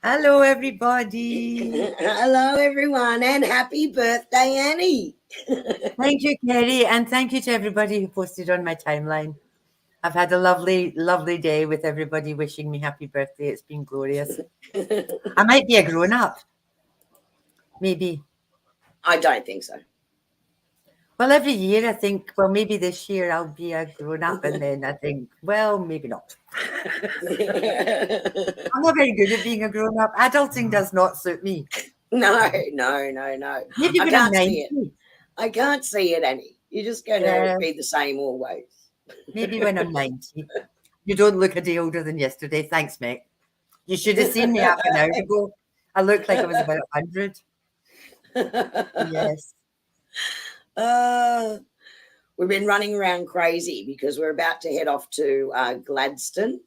Hello, everybody. Hello, everyone, and happy birthday, Annie. Thank you, Kerrie, and thank you to everybody who posted on my timeline. I've had a lovely, lovely day with everybody wishing me happy birthday. It's been glorious. I might be a grown up, maybe. I don't think so. Well, every year I think, well, maybe this year I'll be a grown up, and then I think, well, maybe not. I'm not very good at being a grown up. Adulting does not suit me. No. Maybe I when I'm can't see 90. it. I can't see it, Annie. You're just going to Yeah, be the same always. maybe when I'm 90. You don't look a day older than yesterday. Thanks, mate. You should have seen me half an hour ago. I looked like I was about 100. Yes. uh, we've been running around crazy because we're about to head off to Gladstone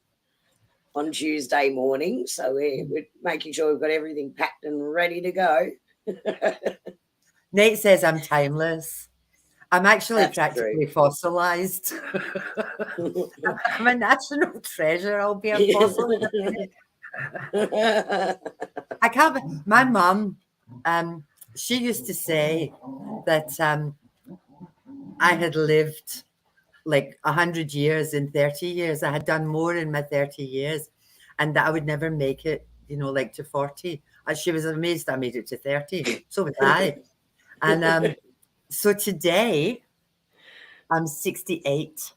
on Tuesday morning. So we're making sure we've got everything packed and ready to go. Nate says I'm timeless. I'm actually That's true. practically fossilized. I'm a national treasure. I'll be a fossil in a minute. I can't. My mum, she used to say that I had lived like 100 years in 30 years. I had done more in my 30 years, and that I would never make it, like to 40. And she was amazed I made it to 30. So was I. And so today I'm 68.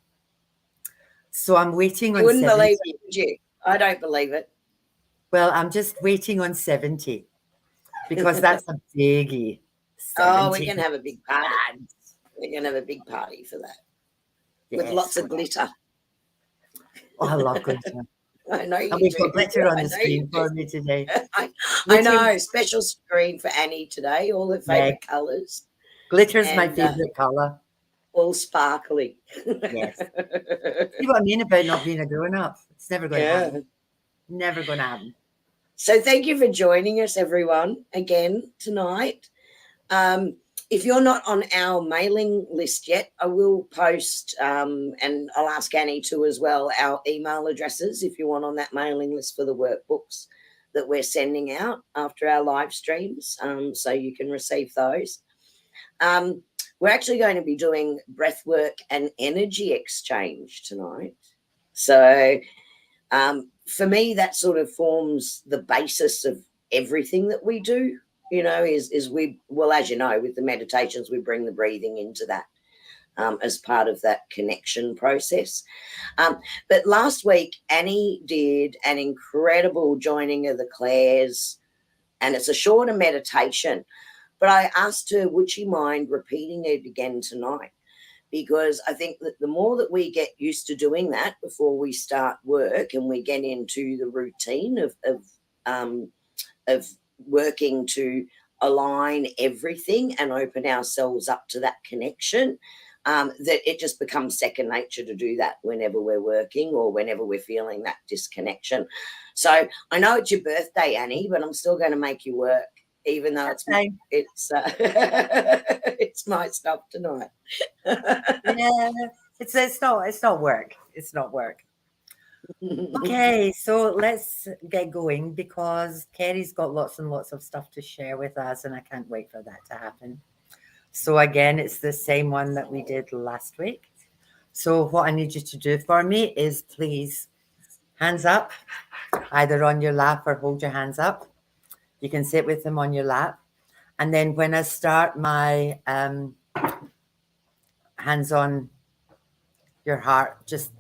So I'm waiting You on wouldn't believe 70. it, would you? I don't believe it. Well, I'm just waiting on 70 because that's a biggie. Oh, we're 70. going to have a big party. And We're going to have a big party for that with yes. lots of glitter. Oh, I love glitter. I know And you we've do. got glitter on I the know you screen do. for me today. I Glitter, know. Special screen for Annie today. All her yeah, favourite colours glitter's my and favorite color. all sparkly. Yes. See what I mean about not being a grown up? It's never going to Yeah. happen. Never going to happen. So thank you for joining us, everyone, again tonight. If you're not on our mailing list yet, I will post, and I'll ask Annie to as well, our email addresses if you want on that mailing list for the workbooks that we're sending out after our live streams, so you can receive those. We're actually going to be doing breathwork and energy exchange tonight. So for me, that sort of forms the basis of everything that we do. Is we, well, as you know, with the meditations, we bring the breathing into that as part of that connection process. But last week, Annie did an incredible joining of the Claires, and it's a shorter meditation. But I asked her, would she mind repeating it again tonight? Because I think that the more that we get used to doing that before we start work and we get into the routine of working to align everything and open ourselves up to that connection, that it just becomes second nature to do that whenever we're working or whenever we're feeling that disconnection. So I know it's your birthday, Annie, but I'm still going to make you work, even though it's it's my stuff tonight. Yeah, it's not work. It's not work. Okay, so let's get going because Kerrie's got lots and lots of stuff to share with us, and I can't wait for that to happen. So again, it's the same one that we did last week. So what I need you to do for me is please hands up, either on your lap or hold your hands up. You can sit with them on your lap. And then when I start my hands on your heart, just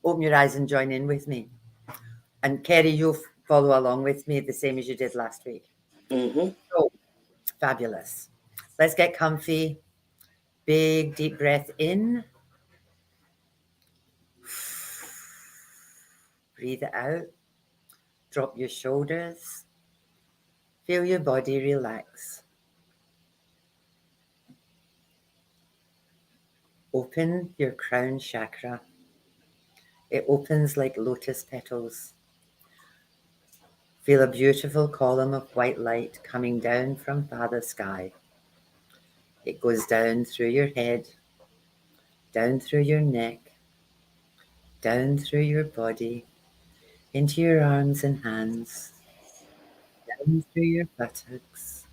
open your eyes and join in with me. And Kerrie, you'll follow along with me the same as you did last week. Mm-hmm. So fabulous. Let's get comfy. Big deep breath in. Breathe it out. Drop your shoulders. Feel your body relax. Open your crown chakra. It opens like lotus petals. Feel a beautiful column of white light coming down from Father Sky. It goes down through your head, down through your neck, down through your body, into your arms and hands, down through your buttocks,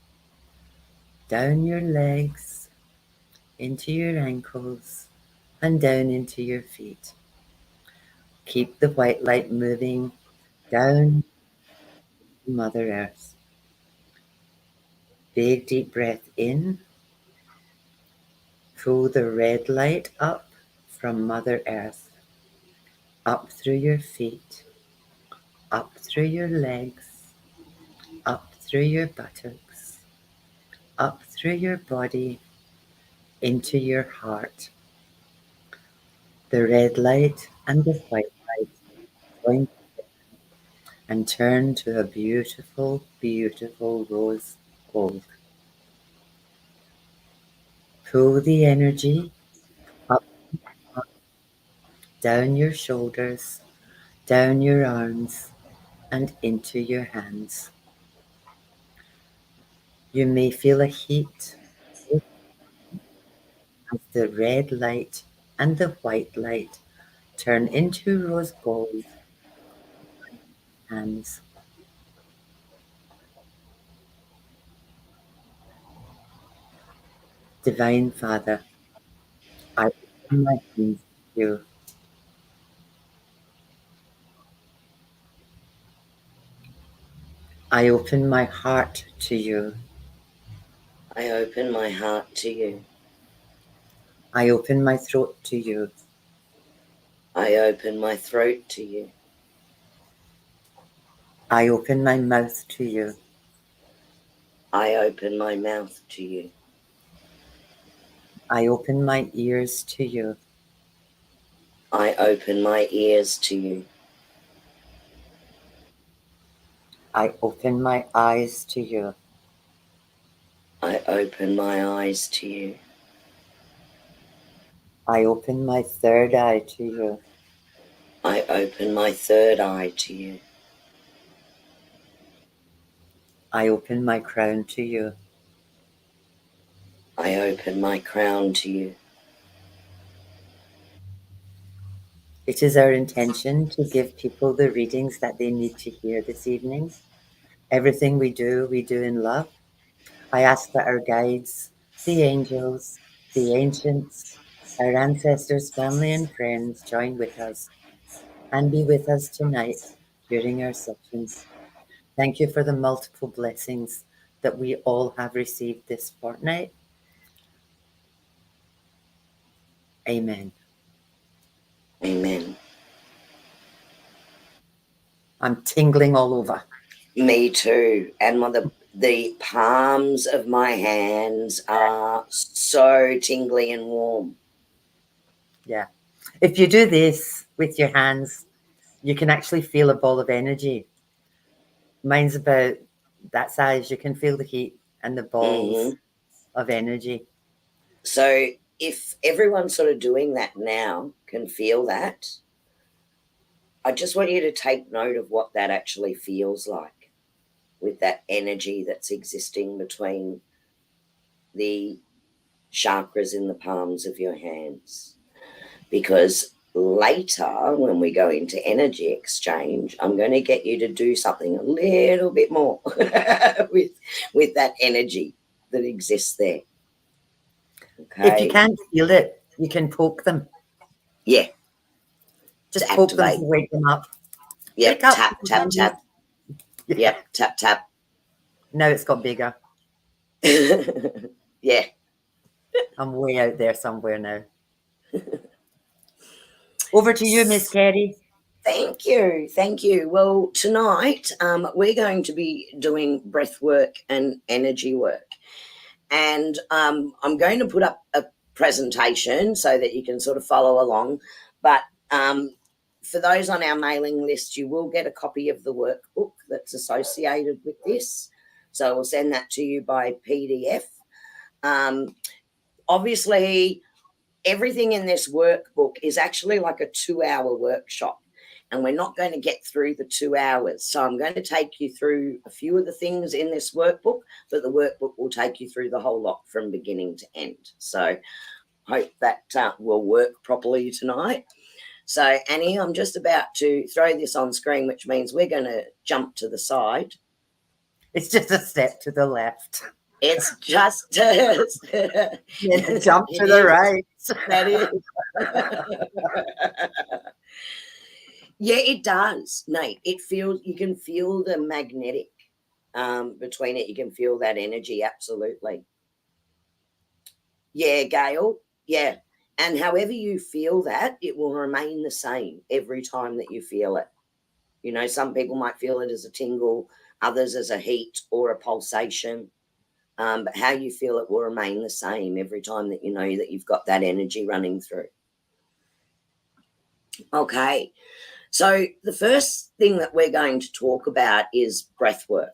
down your legs, into your ankles, and down into your feet. Keep the white light moving down to Mother Earth. Big deep breath in. Pull the red light up from Mother Earth, up through your feet, up through your legs, up through your buttocks, up through your body, into your heart. The red light and the white light join and turn to a beautiful, beautiful rose gold. Pull the energy up, down your shoulders, down your arms, and into your hands. You may feel a heat as the red light and the white light turn into rose gold hands. Divine Father, I open my hands to you. I open my heart to you. I open my heart to you. I open my throat to you. I open my throat to you. I open my mouth to you. I open my mouth to you. I open my ears to you. I open my ears to you. I open my eyes to you. I open my eyes to you. I open my third eye to you. I open my third eye to you. I open my crown to you. I open my crown to you. It is our intention to give people the readings that they need to hear this evening. Everything we do in love. I ask that our guides, the angels, the ancients, our ancestors, family, and friends join with us and be with us tonight during our session. Thank you for the multiple blessings that we all have received this fortnight. Amen. Amen. I'm tingling all over. Me too. And the palms of my hands are so tingly and warm. Yeah. If you do this with your hands, you can actually feel a ball of energy. Mine's about that size. You can feel the heat and the balls of energy. So if everyone sort of doing that now can feel that, I just want you to take note of what that actually feels like with that energy that's existing between the chakras in the palms of your hands. Because later, when we go into energy exchange, I'm going to get you to do something a little bit more with that energy that exists there. Okay. If you can't feel it, you can poke them. Yeah. Just poke them to wake them up. Yep. Wake up. Tap, tap, tap. Yeah. Yep. Tap, tap. Now it's got bigger. Yeah. I'm way out there somewhere now. Over to you, Miss Kerrie. Thank you. Thank you. Well, tonight we're going to be doing breath work and energy work. And I'm going to put up a presentation so that you can sort of follow along. But for those on our mailing list, you will get a copy of the workbook that's associated with this. So we'll send that to you by PDF. Obviously, everything in this workbook is actually like a 2-hour workshop. And we're not going to get through the 2 hours. So I'm going to take you through a few of the things in this workbook, but the workbook will take you through the whole lot from beginning to end. So hope that will work properly tonight. So Annie, I'm just about to throw this on screen, which means we're going to jump to the side. It's just a step to the left. It's just And a jump to the right. That is. Yeah, it does, Nate. You can feel the magnetic between it. You can feel that energy, absolutely. Yeah, Gail. Yeah. And however you feel that, it will remain the same every time that you feel it. You know, some people might feel it as a tingle, others as a heat or a pulsation. But how you feel it will remain the same every time that you know that you've got that energy running through. Okay. So the first thing that we're going to talk about is breath work.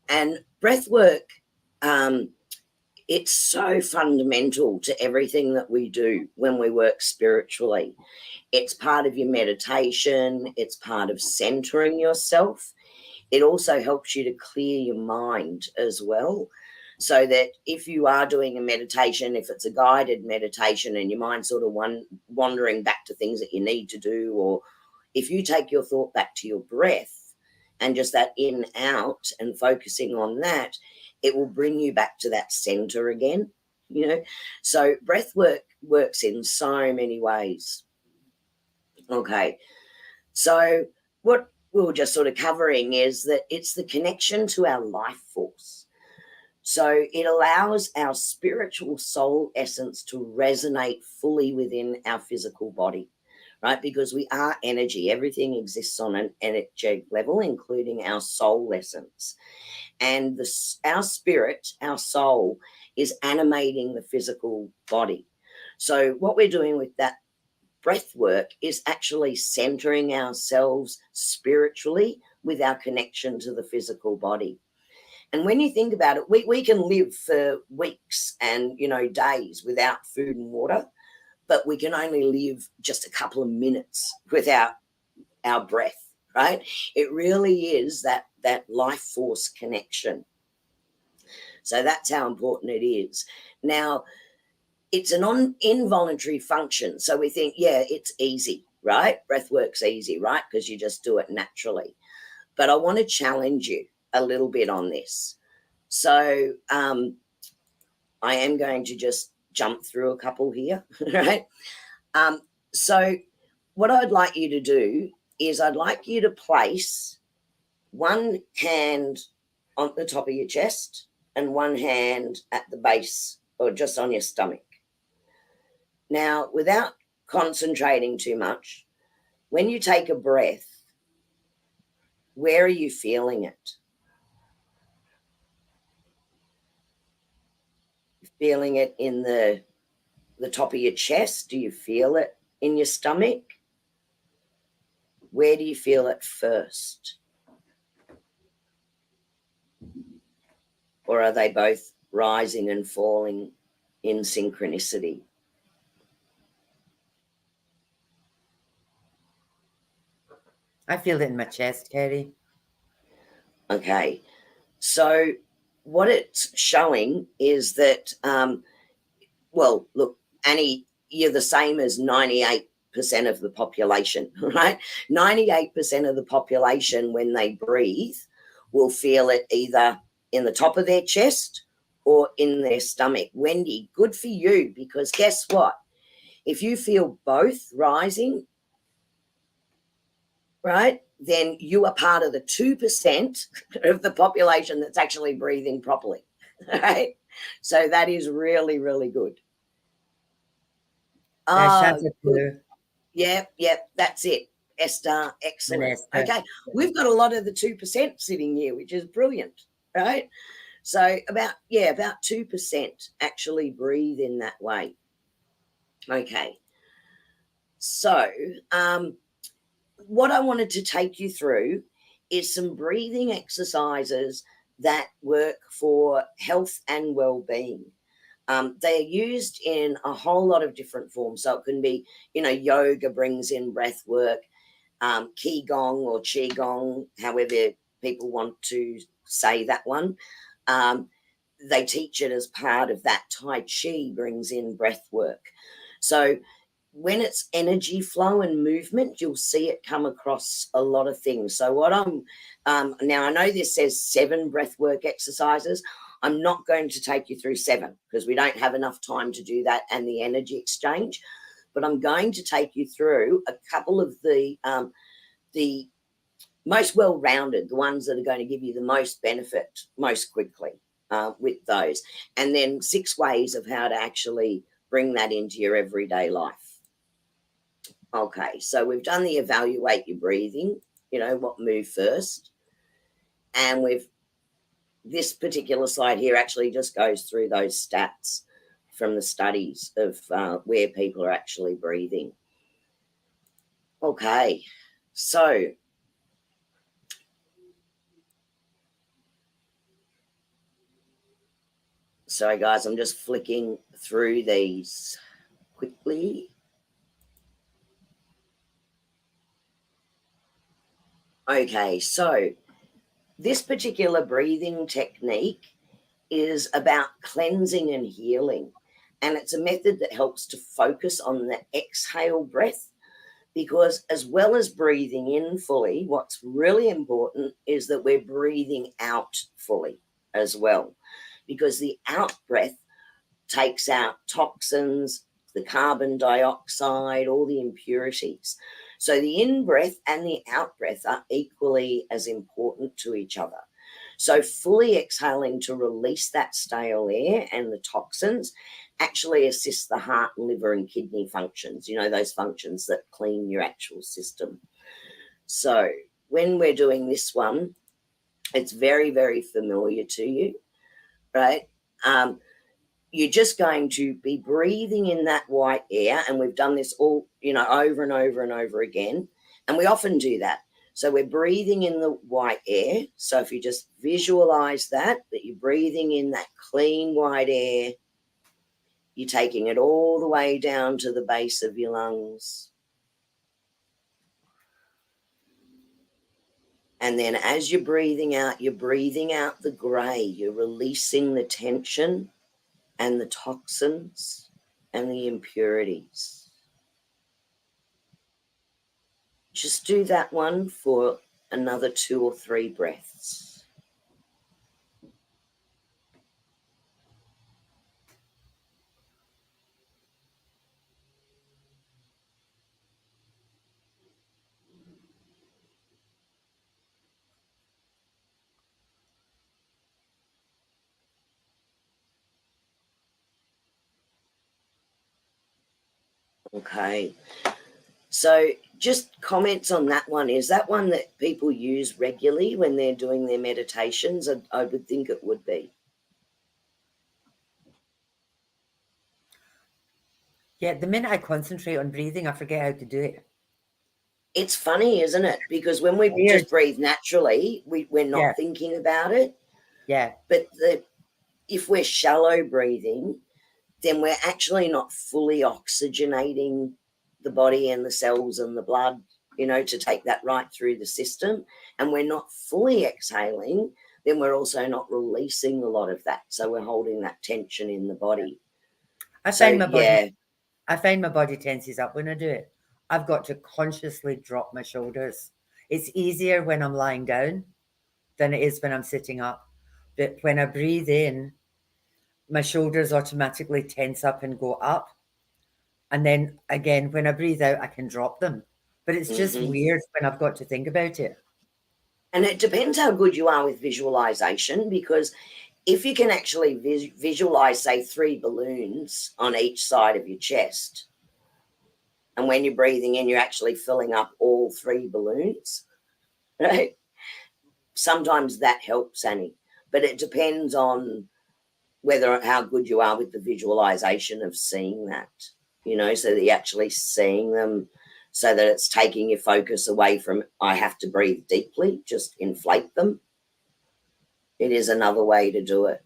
And breath work, it's so fundamental to everything that we do when we work spiritually. It's part of your meditation. It's part of centering yourself. It also helps you to clear your mind as well. So that if you are doing a meditation, if it's a guided meditation and your mind's sort of wandering back to things that you need to do, or if you take your thought back to your breath and just that in out and focusing on that, it will bring you back to that center again, you know. So breath work works in so many ways. Okay. So what we were just sort of covering is that it's the connection to our life force. So it allows our spiritual soul essence to resonate fully within our physical body, right? Because we are energy. Everything exists on an energetic level, including our soul essence. And our spirit, our soul, is animating the physical body. So what we're doing with that breath work is actually centering ourselves spiritually with our connection to the physical body. And when you think about it, we can live for weeks and, you know, days without food and water, but we can only live just a couple of minutes without our breath, right? It really is that life force connection. So that's how important it is. Now, it's an involuntary function. So we think, yeah, it's easy, right? Breath work's easy, right? Because you just do it naturally. But I want to challenge you a little bit on this. So I am going to just jump through a couple here, right? So what I'd like you to do is I'd like you to place one hand on the top of your chest and one hand at the base or just on your stomach. Now, without concentrating too much, when you take a breath, where are you feeling it? Feeling it in the top of your chest? Do you feel it in your stomach? Where do you feel it first? Or are they both rising and falling in synchronicity? I feel it in my chest, Kerrie. Okay. So what it's showing is that, well, look, Annie, you're the same as 98% of the population, right? 98% of the population, when they breathe, will feel it either in the top of their chest or in their stomach. Wendy, good for you, because guess what? If you feel both rising, right, then you are part of the 2% of the population that's actually breathing properly, right? So that is really, really good. Good. Yep, that's it. Esther, excellent. Esther. Okay, we've got a lot of the 2% sitting here, which is brilliant, right? So about 2% actually breathe in that way. Okay. So what I wanted to take you through is some breathing exercises that work for health and well-being. They're used in a whole lot of different forms. So it can be, you know, yoga brings in breath work, qigong or qigong, however people want to say that one. They teach it as part of that. Tai Chi brings in breath work. So when it's energy flow and movement, you'll see it come across a lot of things. So what I'm now, I know this says 7 breathwork exercises. I'm not going to take you through 7 because we don't have enough time to do that and the energy exchange. But I'm going to take you through a couple of the most well-rounded, the ones that are going to give you the most benefit most quickly with those. And then 6 ways of how to actually bring that into your everyday life. Okay, so we've done the evaluate your breathing, what move first. And this particular slide here actually just goes through those stats from the studies of where people are actually breathing. Okay, so sorry guys, I'm just flicking through these quickly. Okay, so this particular breathing technique is about cleansing and healing. And it's a method that helps to focus on the exhale breath, because as well as breathing in fully, what's really important is that we're breathing out fully as well, because the out breath takes out toxins, the carbon dioxide, all the impurities. So the in-breath and the out-breath are equally as important to each other. So fully exhaling to release that stale air and the toxins actually assists the heart, liver, and kidney functions, those functions that clean your actual system. So when we're doing this one, it's very, very familiar to you, right? You're just going to be breathing in that white air, and we've done this all, over and over and over again, and we often do that. So we're breathing in the white air. So if you just visualize that you're breathing in that clean white air, you're taking it all the way down to the base of your lungs. And then as you're breathing out the gray, you're releasing the tension and the toxins and the impurities. Just do that one for another 2 or 3 breaths. Okay. So just comments on that one. Is that one that people use regularly when they're doing their meditations? I would think it would be. Yeah, the minute I concentrate on breathing, I forget how to do it. It's funny, isn't it? Because when we just breathe naturally, we're not thinking about it. Yeah. But if we're shallow breathing, then we're actually not fully oxygenating the body and the cells and the blood, to take that right through the system. And we're not fully exhaling, then we're also not releasing a lot of that. So we're holding that tension in the body. I find my body tenses up when I do it. I've got to consciously drop my shoulders. It's easier when I'm lying down than it is when I'm sitting up. But when I breathe in, my shoulders automatically tense up and go up. And then again, when I breathe out, I can drop them. But it's just weird when I've got to think about it. And it depends how good you are with visualization, because if you can actually visualize, say, 3 balloons on each side of your chest, and when you're breathing in, you're actually filling up all 3 balloons, right? Sometimes that helps, Annie. But it depends on how good you are with the visualization of seeing that, so that you're actually seeing them, so that it's taking your focus away from, I have to breathe deeply, just inflate them. It is another way to do it.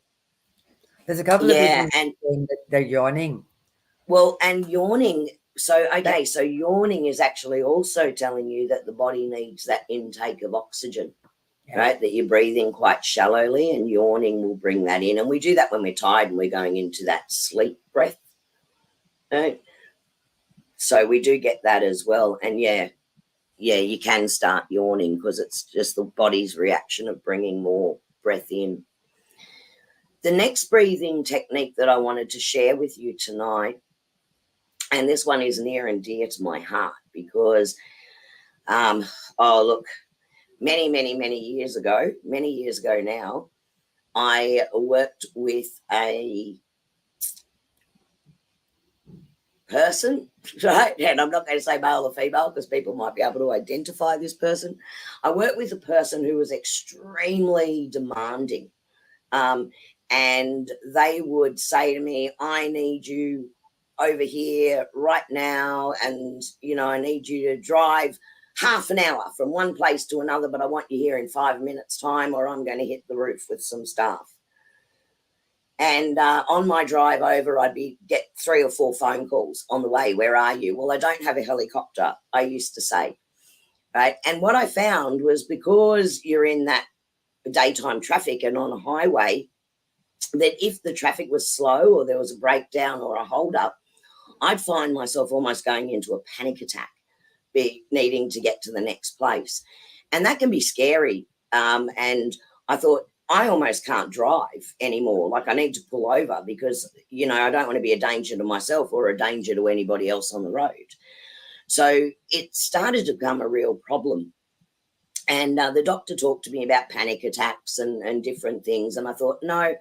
There's a couple of people saying that they're yawning. Well, and yawning, so yawning is actually also telling you that the body needs that intake of oxygen. Yeah. Right, that you're breathing quite shallowly, and yawning will bring that in. And we do that when we're tired and we're going into that sleep breath. Right? So we do get that as well. And yeah, you can start yawning because it's just the body's reaction of bringing more breath in. The next breathing technique that I wanted to share with you tonight, and this one is near and dear to my heart because, look, many years ago now, I worked with a person, right? And I'm not going to say male or female because people might be able to identify this person. I worked with a person who was extremely demanding. And they would say to me, I need you over here right now. And, I need you to drive half an hour from one place to another, but I want you here in 5 minutes time or I'm going to hit the roof with some staff. And on my drive over, I'd get 3 or 4 phone calls on the way. Where are you? Well, I don't have a helicopter, I used to say. Right. And what I found was because you're in that daytime traffic and on a highway, that if the traffic was slow or there was a breakdown or a hold up, I'd find myself almost going into a panic attack, needing to get to the next place. And that can be scary. And I thought, I almost can't drive anymore. Like I need to pull over because, I don't want to be a danger to myself or a danger to anybody else on the road. So it started to become a real problem. And the doctor talked to me about panic attacks and different things. And I thought, no,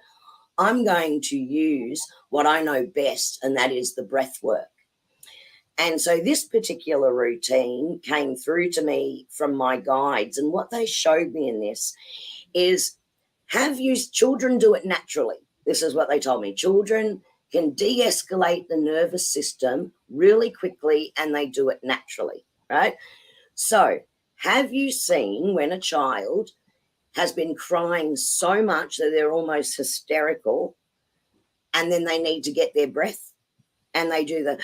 I'm going to use what I know best, and that is the breath work. And so this particular routine came through to me from my guides. And what they showed me in this is children do it naturally. This is what they told me. Children can de-escalate the nervous system really quickly and they do it naturally, right? So have you seen when a child has been crying so much that they're almost hysterical and then they need to get their breath and they do the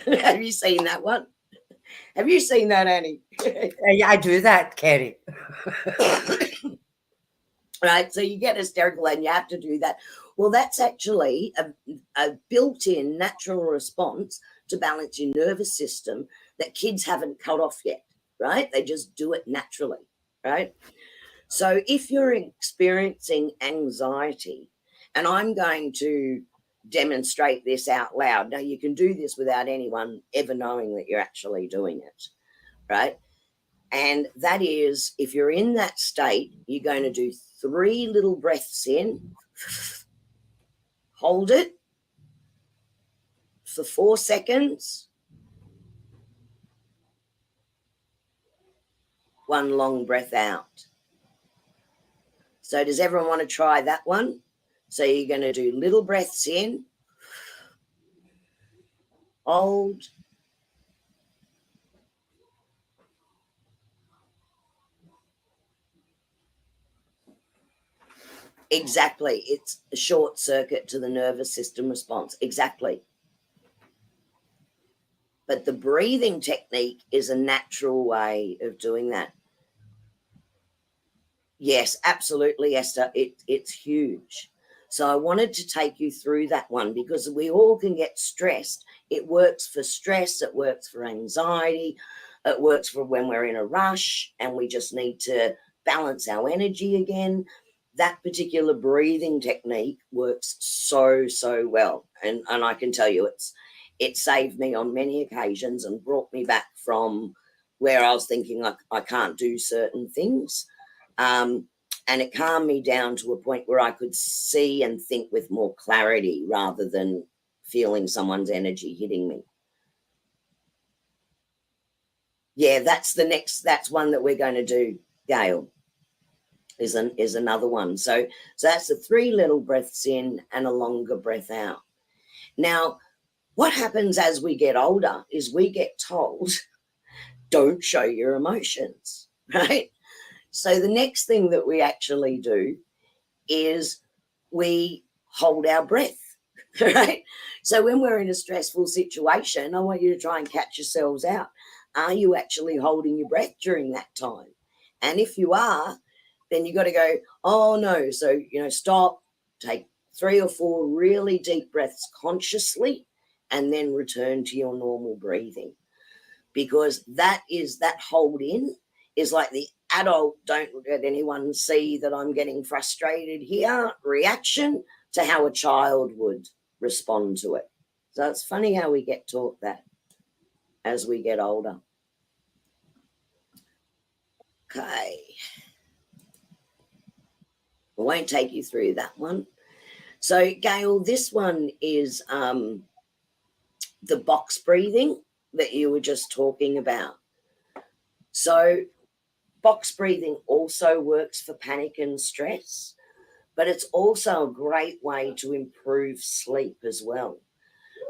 Have you seen that one? Have you seen that, Annie? Yeah, I do that, Kerrie. Right, so you get hysterical and you have to do that. Well, that's actually a built-in natural response to balance your nervous system that kids haven't cut off yet, right? They just do it naturally, right? So if you're experiencing anxiety, and I'm going to demonstrate this out loud. Now, you can do this without anyone ever knowing that you're actually doing it, right? And that is, if you're in that state, you're going to do 3 little breaths in, hold it for 4 seconds, 1 long breath out. So does everyone want to try that one? So you're going to do little breaths in, hold, exactly. It's a short circuit to the nervous system response. Exactly. But the breathing technique is a natural way of doing that. Yes, absolutely, Esther. It's huge. So I wanted to take you through that one because we all can get stressed. It works for stress. It works for anxiety. It works for when we're in a rush and we just need to balance our energy again. That particular breathing technique works so well. And I can tell you it saved me on many occasions and brought me back from where I was thinking I can't do certain things. And it calmed me down to a point where I could see and think with more clarity rather than feeling someone's energy hitting me. Yeah, that's one that we're going to do, Gail, is another one. So that's the 3 little breaths in and a longer breath out. Now, what happens as we get older is we get told, don't show your emotions, right? So the next thing that we actually do is we hold our breath, right? So when we're in a stressful situation, I want you to try and catch yourselves out. Are you actually holding your breath during that time? And if you are, then you got to go, oh no. So, stop, take 3 or 4 really deep breaths consciously, and then return to your normal breathing. Because that hold in is like the adult, don't let anyone see that I'm getting frustrated here, reaction to how a child would respond to it. So it's funny how we get taught that as we get older. Okay. I won't take you through that one. So, Gail, this one is the box breathing that you were just talking about. So, box breathing also works for panic and stress, but it's also a great way to improve sleep as well.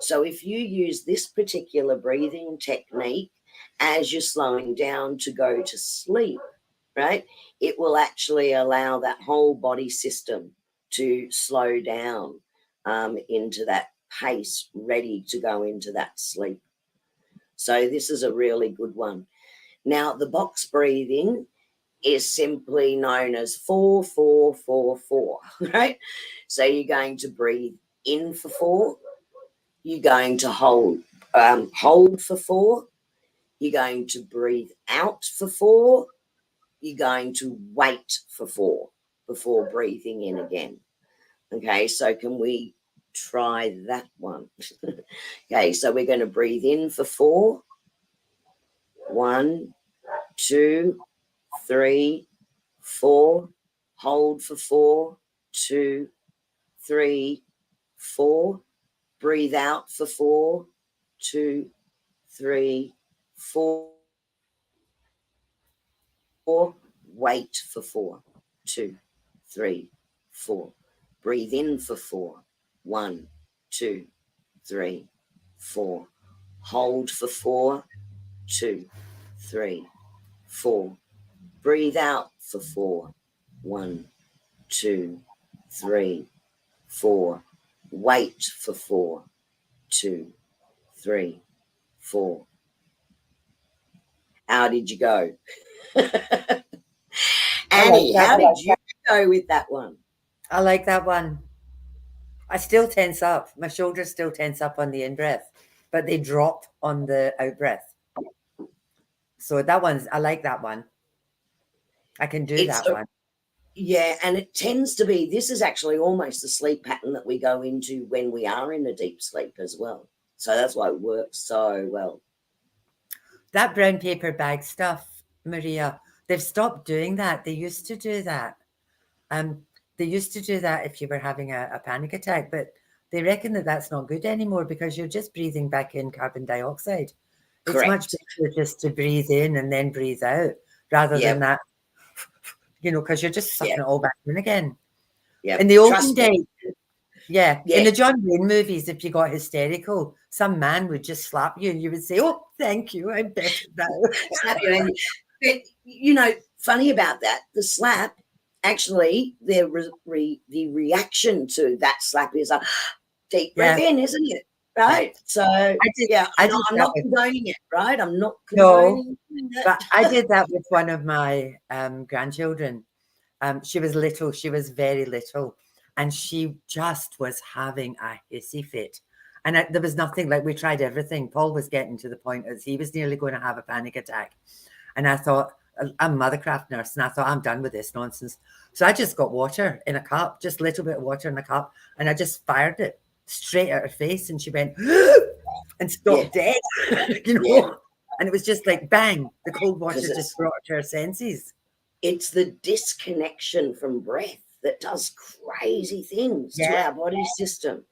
So, if you use this particular breathing technique as you're slowing down to go to sleep, right, it will actually allow that whole body system to slow down into that pace, ready to go into that sleep. So this is a really good one. Now, the box breathing is simply known as 4-4-4-4, right? So you're going to breathe in for 4, you're going to hold for 4, you're going to breathe out for 4, you're going to wait for 4 before breathing in again. Okay, so can we try that one? Okay, so we're going to breathe in for 4. 1, 2, 3, 4. Hold for 4, 2, 3, 4. Breathe out for 4, 2, 3, 4. Wait for 4, 2, 3, 4. Breathe in for 4. 1, 2, 3, 4. Hold for 4, 2, 3, 4. Breathe out for 4. 1, 2, 3, 4. Wait for 4, 2, 3, 4. How did you go? Annie, how did you go with that one? I like that one. I still tense up. My shoulders still tense up on the in-breath, but they drop on the out-breath. So that one's, I like that one. I can do that one. Yeah, and it tends to be, this is actually almost the sleep pattern that we go into when we are in a deep sleep as well. So that's why it works so well. That brown paper bag stuff, Maria, they've stopped doing that. They used to do that. They used to do that if you were having a panic attack, but they reckon that that's not good anymore because you're just breathing back in carbon dioxide. It's much better just to breathe in and then breathe out rather than that, because you're just sucking it all back in again. In the olden days, in the John Wayne movies, if you got hysterical, some man would just slap you and you would say, "Oh, thank you, I'm better now." Slap you. But, funny about that, the slap, actually, the reaction to that slap is a deep breath in, isn't it? Right? So, I'm not condoning it, right? I'm not condoning it. But I did that with one of my grandchildren. She was little. She was very little. And she just was having a hissy fit. And there was nothing, like we tried everything. Paul was getting to the point as he was nearly going to have a panic attack. And I thought, I'm a mothercraft nurse, and I thought, I'm done with this nonsense. So I just got water in a cup, just a little bit of water in a cup, and I just fired it straight at her face, and she went and stopped dead, And it was just like bang, the cold water just brought her to her senses. It's the disconnection from breath that does crazy things to our body system.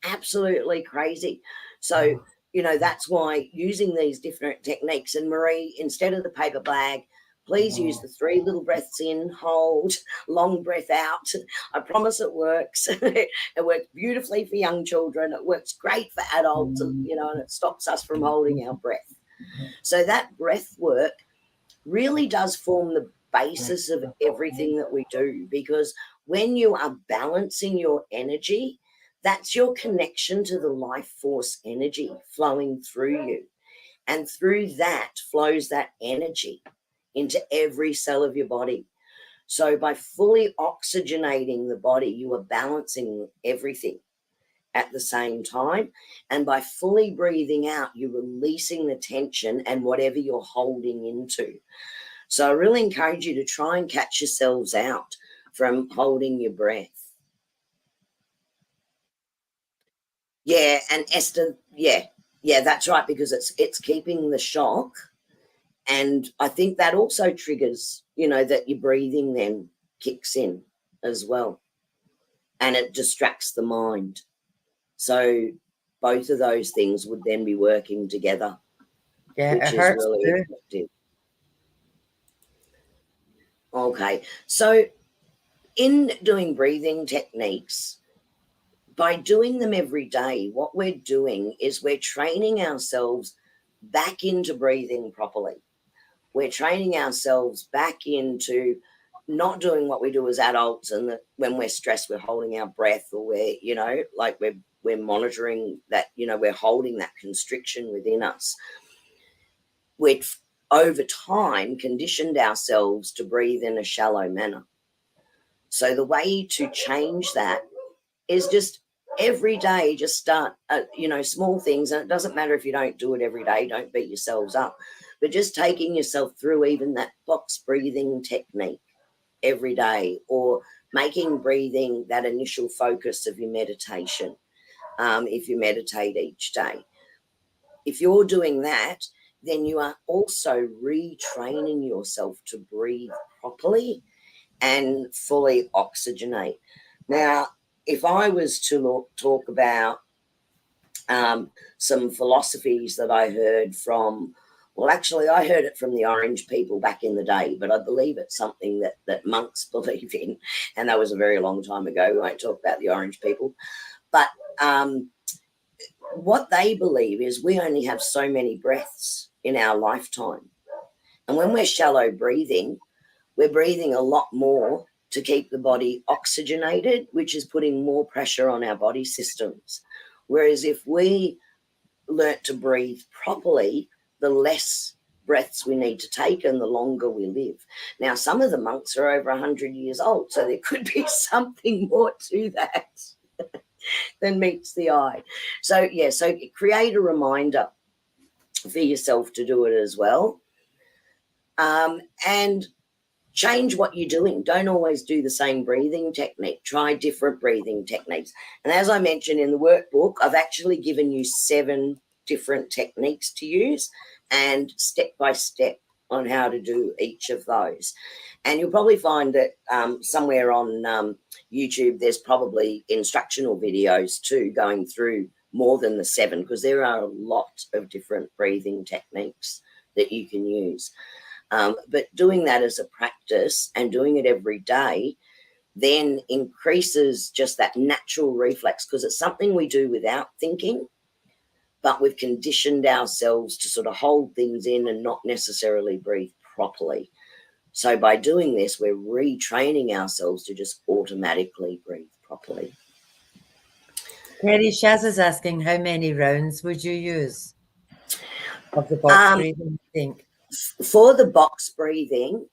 Absolutely crazy. So, that's why using these different techniques, and Marie, instead of the paper bag, please use the 3 little breaths in, hold, long breath out. I promise it works. It works beautifully for young children. It works great for adults, and it stops us from holding our breath. So that breath work really does form the basis of everything that we do, because when you are balancing your energy, that's your connection to the life force energy flowing through you. And through that flows that energy into every cell of your body. So by fully oxygenating the body, you are balancing everything at the same time. And by fully breathing out, you're releasing the tension and whatever you're holding into. So I really encourage you to try and catch yourselves out from holding your breath. Yeah, and Esther, yeah, that's right, because it's keeping the shock. And I think that also triggers, that your breathing then kicks in as well. And it distracts the mind. So both of those things would then be working together, which is really effective. Okay, so in doing breathing techniques, by doing them every day, what we're doing is we're training ourselves back into breathing properly. We're training ourselves back into not doing what we do as adults, and that when we're stressed, we're holding our breath, or we're monitoring that, we're holding that constriction within us. We've over time conditioned ourselves to breathe in a shallow manner. So the way to change that is just every day, just start, small things. And it doesn't matter if you don't do it every day, don't beat yourselves up, but just taking yourself through even that box breathing technique every day, or making breathing that initial focus of your meditation. If you meditate each day, if you're doing that, then you are also retraining yourself to breathe properly and fully oxygenate. Now, if I was to talk about some philosophies that I heard from, well, actually, I heard it from the Orange people back in the day, but I believe it's something that monks believe in, and that was a very long time ago. We won't talk about the Orange people. But what they believe is we only have so many breaths in our lifetime. And when we're shallow breathing, we're breathing a lot more to keep the body oxygenated, which is putting more pressure on our body systems. Whereas if we learnt to breathe properly, the less breaths we need to take and the longer we live. Now, some of the monks are over 100 years old, so there could be something more to that than meets the eye. So, so create a reminder for yourself to do it as well. And change what you're doing. Don't always do the same breathing technique. Try different breathing techniques. And as I mentioned in the workbook, I've actually given you 7 different techniques to use, and step by step on how to do each of those. And you'll probably find that somewhere on YouTube, there's probably instructional videos too, going through more than the 7, because there are a lot of different breathing techniques that you can use. But doing that as a practice and doing it every day then increases just that natural reflex, because it's something we do without thinking, but we've conditioned ourselves to sort of hold things in and not necessarily breathe properly. So by doing this, we're retraining ourselves to just automatically breathe properly. Kerrie, Shaz is asking, how many rounds would you use of the box breathing, I think? For the box breathing,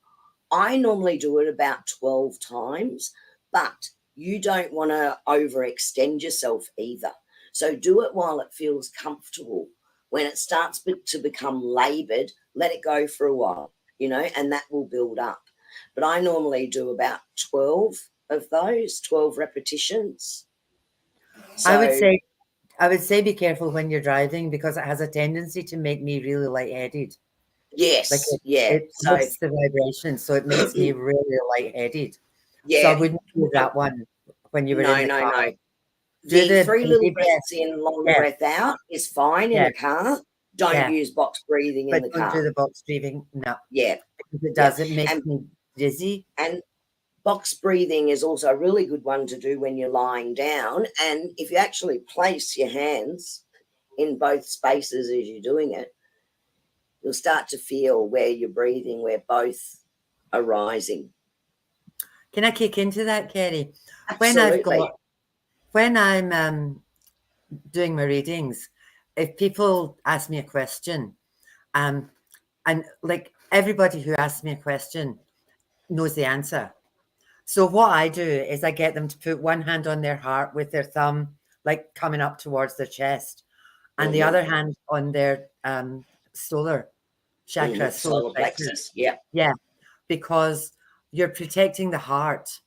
I normally do it about 12 times, but you don't want to overextend yourself either. So do it while it feels comfortable. When it starts to become laboured, let it go for a while, and that will build up. But I normally do about 12 of those, 12 repetitions. So, I would say be careful when you're driving, because it has a tendency to make me really lightheaded. Yes, it hits the vibration, so it makes me really lightheaded. Yeah. So I wouldn't do that one when you were in the car. No. The 3 little breaths in, long breath out is fine in the car. Don't use box breathing in the car. Don't do the box breathing, no. Yeah. Because it does, it makes me dizzy. And box breathing is also a really good one to do when you're lying down. And if you actually place your hands in both spaces as you're doing it, you'll start to feel where you're breathing, where both are rising. Can I kick into that, Kerrie? Absolutely. When I'm doing my readings, if people ask me a question, and like everybody who asks me a question knows the answer. So what I do is I get them to put one hand on their heart with their thumb, like coming up towards their chest, and the other hand on their solar chakra, solar Solar plexus. plexus. Yeah. Yeah, because you're protecting the heart,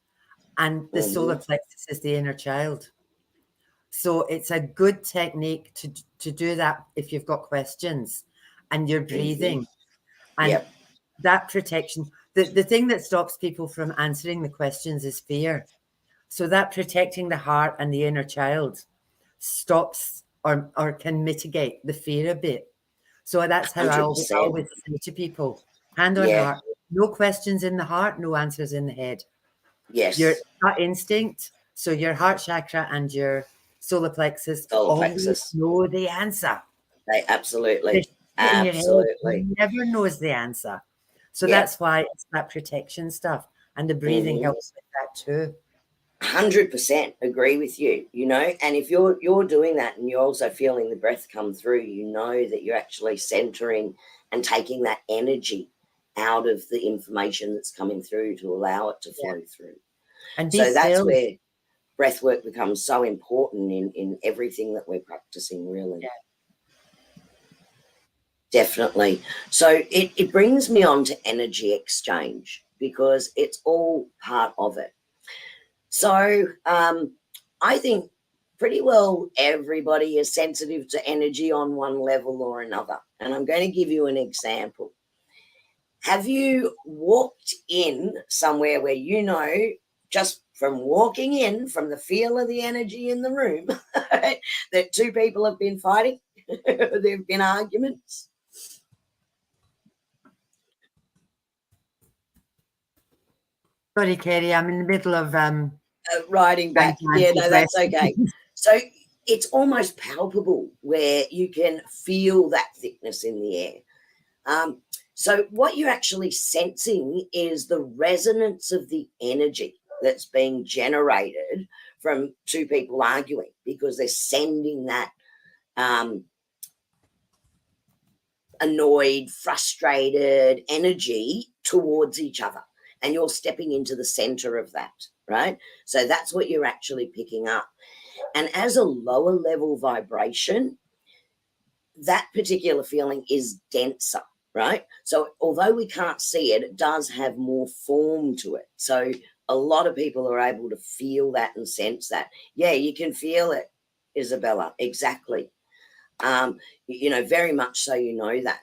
and the solar plexus is the inner child. So it's a good technique to do that if you've got questions and you're breathing. And Yep. that protection, the thing that stops people from answering the questions is fear. So that protecting the heart and the inner child stops or can mitigate the fear a bit. So that's how I always 100%. say to people, hand on Yeah. heart, no questions in the heart, no answers in the head. Your Yes. gut instinct, so your heart chakra and your solar plexus Solar always plexus. know the answer. They The absolutely. shit in your head Absolutely. never knows the answer. So Yeah. that's why it's that protection stuff. And the breathing helps with that too. 100% agree with you, you know, and if you're doing that and you're also feeling the breath come through, you know that you're actually centering and taking that energy out of the information that's coming through to allow it to Yeah. flow through. And be So that's still. where breath work becomes so important in everything that we're practicing, really. Yeah. Definitely. So it brings me on to energy exchange because it's all part of it. So I think pretty well everybody is sensitive to energy on one level or another. And I'm going to give you an example. Have you walked in somewhere where you know, just from walking in, from the feel of the energy in the room, that two people have been fighting? There have been arguments? Sorry, Kerrie, I'm in the middle of Riding back. Yeah, no, that's questions. okay. So it's almost palpable where you can feel that thickness in the air. So what you're actually sensing is the resonance of the energy that's being generated from two people arguing because they're sending that annoyed, frustrated energy towards each other. And you're stepping into the center of that, right? So that's what you're actually picking up. And as a lower level vibration, that particular feeling is denser, right? So although we can't see it, it does have more form to it. So a lot of people are able to feel that and sense that. Yeah, you can feel it, Isabella. Exactly. You know, very much so, you know that.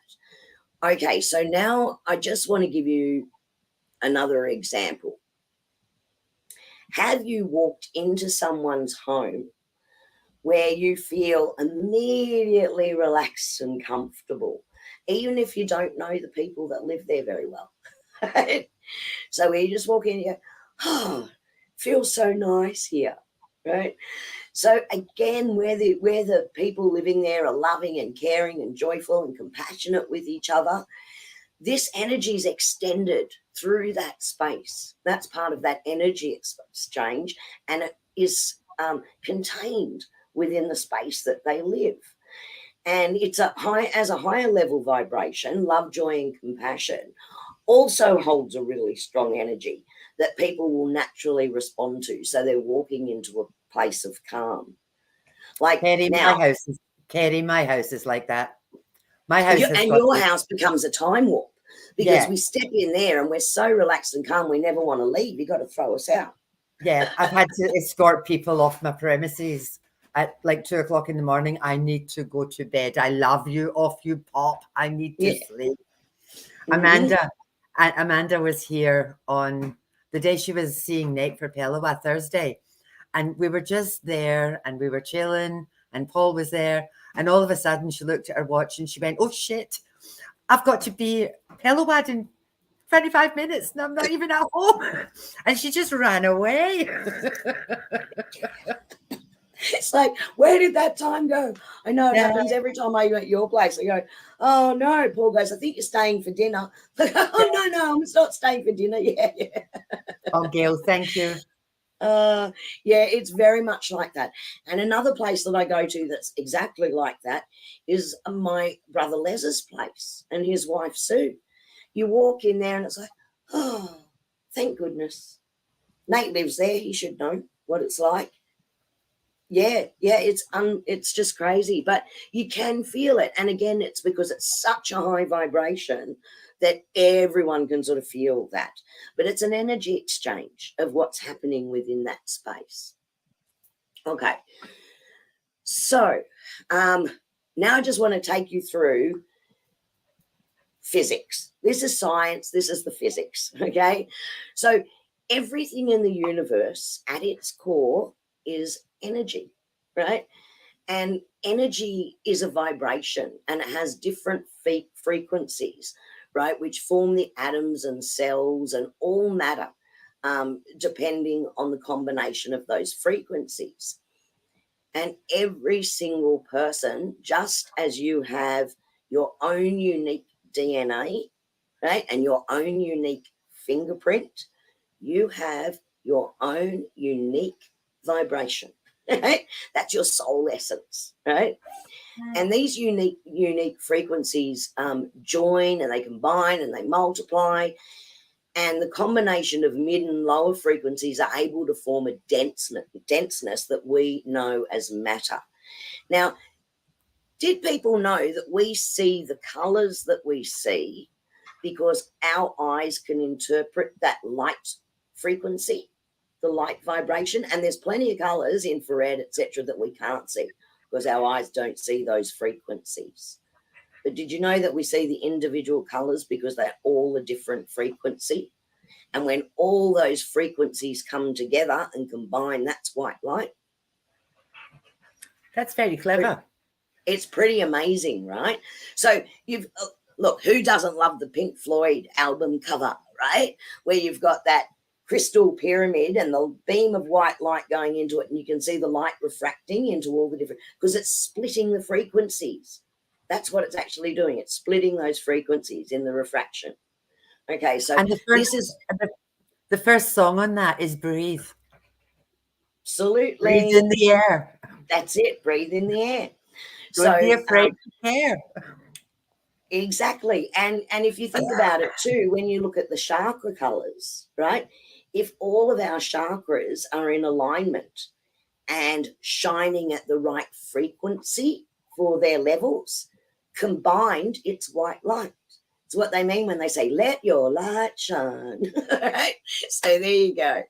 Okay, so now I just want to give you another example. Have you walked into someone's home where you feel immediately relaxed and comfortable, even if you don't know the people that live there very well? Right? So where you just walk in and you go, oh, feels so nice here, right? So again, where the people living there are loving and caring and joyful and compassionate with each other, this energy is extended through that space. That's part of that energy exchange, and it is contained within the space that they live. And it's a higher level vibration. Love, joy, and compassion also holds a really strong energy that people will naturally respond to. So they're walking into a place of calm. Like Kerrie, now, my house is like that. My house has and got your house becomes a time warp because yeah, we step in there and we're so relaxed and calm, we never want to leave. You got to throw us out. yeah. I've had to escort people off my premises at like 2 o'clock in the morning. I need to go to bed. I love you. Off you pop. I need to sleep. Amanda was here on the day she was seeing Nate for Pelawa, Thursday. And we were just there and we were chilling and Paul was there. And all of a sudden she looked at her watch and she went, oh shit, I've got to be Pelawa in 25 minutes and I'm not even at home. And she just ran away. It's like, where did that time go? I know it Yeah. happens every time I go at your place. I go, oh no. Paul goes, I think you're staying for dinner. Oh no, I'm not staying for dinner. Yeah. Oh, Gail, thank you. Yeah, it's very much like that. And another place that I go to that's exactly like that is my brother Les's place and his wife Sue. You walk in there and it's like, oh, thank goodness. Nate lives there. He should know what it's like. Yeah, it's just crazy, but you can feel it. And again, it's because it's such a high vibration that everyone can sort of feel that. But it's an energy exchange of what's happening within that space. Okay. So now I just want to take you through physics. This is science. This is the physics. Okay. So everything in the universe at its core is energy, right? And energy is a vibration, and it has different frequencies, right, which form the atoms and cells and all matter, depending on the combination of those frequencies. And every single person, just as you have your own unique DNA, right, and your own unique fingerprint, you have your own unique vibration. Right? That's your soul essence, right? And these unique frequencies join and they combine and they multiply, and the combination of mid and lower frequencies are able to form a denseness that we know as matter. Now, did people know that we see the colors that we see because our eyes can interpret that light frequency, the light vibration? And there's plenty of colors, infrared, etc., that we can't see because our eyes don't see those frequencies. But did you know that we see the individual colors because they're all a different frequency? And when all those frequencies come together and combine, that's white light. That's very clever. It's pretty amazing, right? So you've look, who doesn't love the Pink Floyd album cover, right? Where you've got that crystal pyramid and the beam of white light going into it, and you can see the light refracting into all the different, because it's splitting the frequencies. That's what it's actually doing. It's splitting those frequencies in the refraction. Okay, so and the first song on that is Breathe. Absolutely. Breathe in the air. That's it. Breathe in the air. Don't be afraid to care. Exactly. And if you think about it too, when you look at the chakra colors, right? If all of our chakras are in alignment and shining at the right frequency for their levels, combined, it's white light. It's what they mean when they say, let your light shine. Right? So there you go.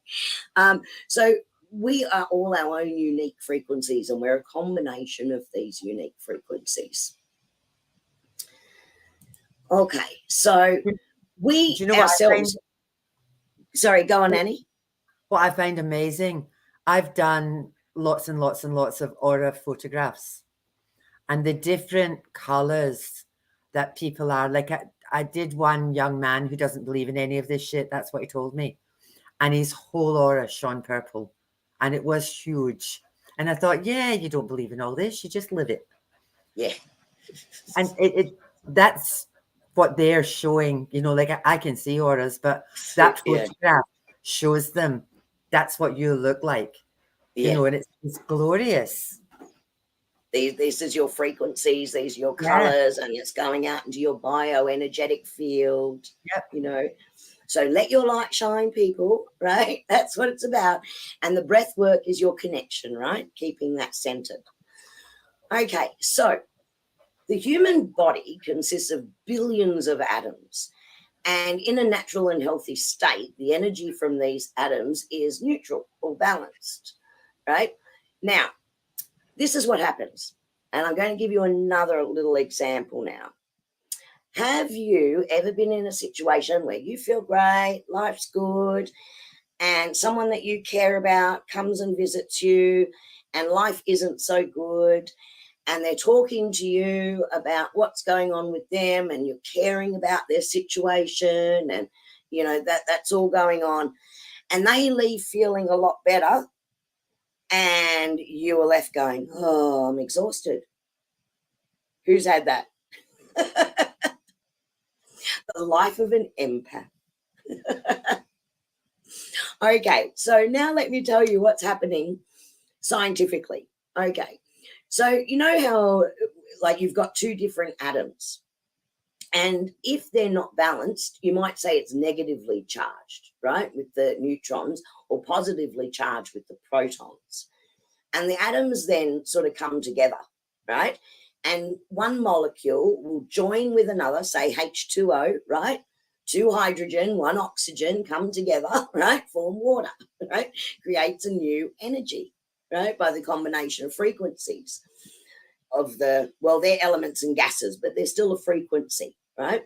So we are all our own unique frequencies, and we're a combination of these unique frequencies. Okay, so we ourselves. Sorry, go on, Annie. What I find amazing, I've done lots and lots and lots of aura photographs, and the different colors that people are like. I did one young man who doesn't believe in any of this shit. That's what he told me, and his whole aura shone purple, and it was huge. And I thought, yeah, you don't believe in all this, you just live it. Yeah, and that's what they're showing, you know, like I can see auras, but that photograph shows them that's what you look like, you know, and it's glorious. This is your frequencies, these are your colors, and it's going out into your bioenergetic field, you know. So let your light shine, people, right? That's what it's about. And the breath work is your connection, right? Keeping that centered. Okay, so the human body consists of billions of atoms, and in a natural and healthy state, the energy from these atoms is neutral or balanced, right? Now, this is what happens, and I'm going to give you another little example now. Have you ever been in a situation where you feel great, life's good, and someone that you care about comes and visits you, and life isn't so good, and they're talking to you about what's going on with them, and you're caring about their situation, and you know that's all going on, and they leave feeling a lot better, and you are left going, oh, I'm exhausted. Who's had that? The life of an empath. Okay, so now let me tell you what's happening scientifically. Okay, so you know how like you've got two different atoms, And if they're not balanced, you might say it's negatively charged, right, with the neutrons, or positively charged with the protons. And the atoms then sort of come together, right? And one molecule will join with another, say H2O, right? 2 hydrogen, 1 oxygen come together, right? Form water, right? Creates a new energy, right? By the combination of frequencies of they're elements and gases, but they're still a frequency, right?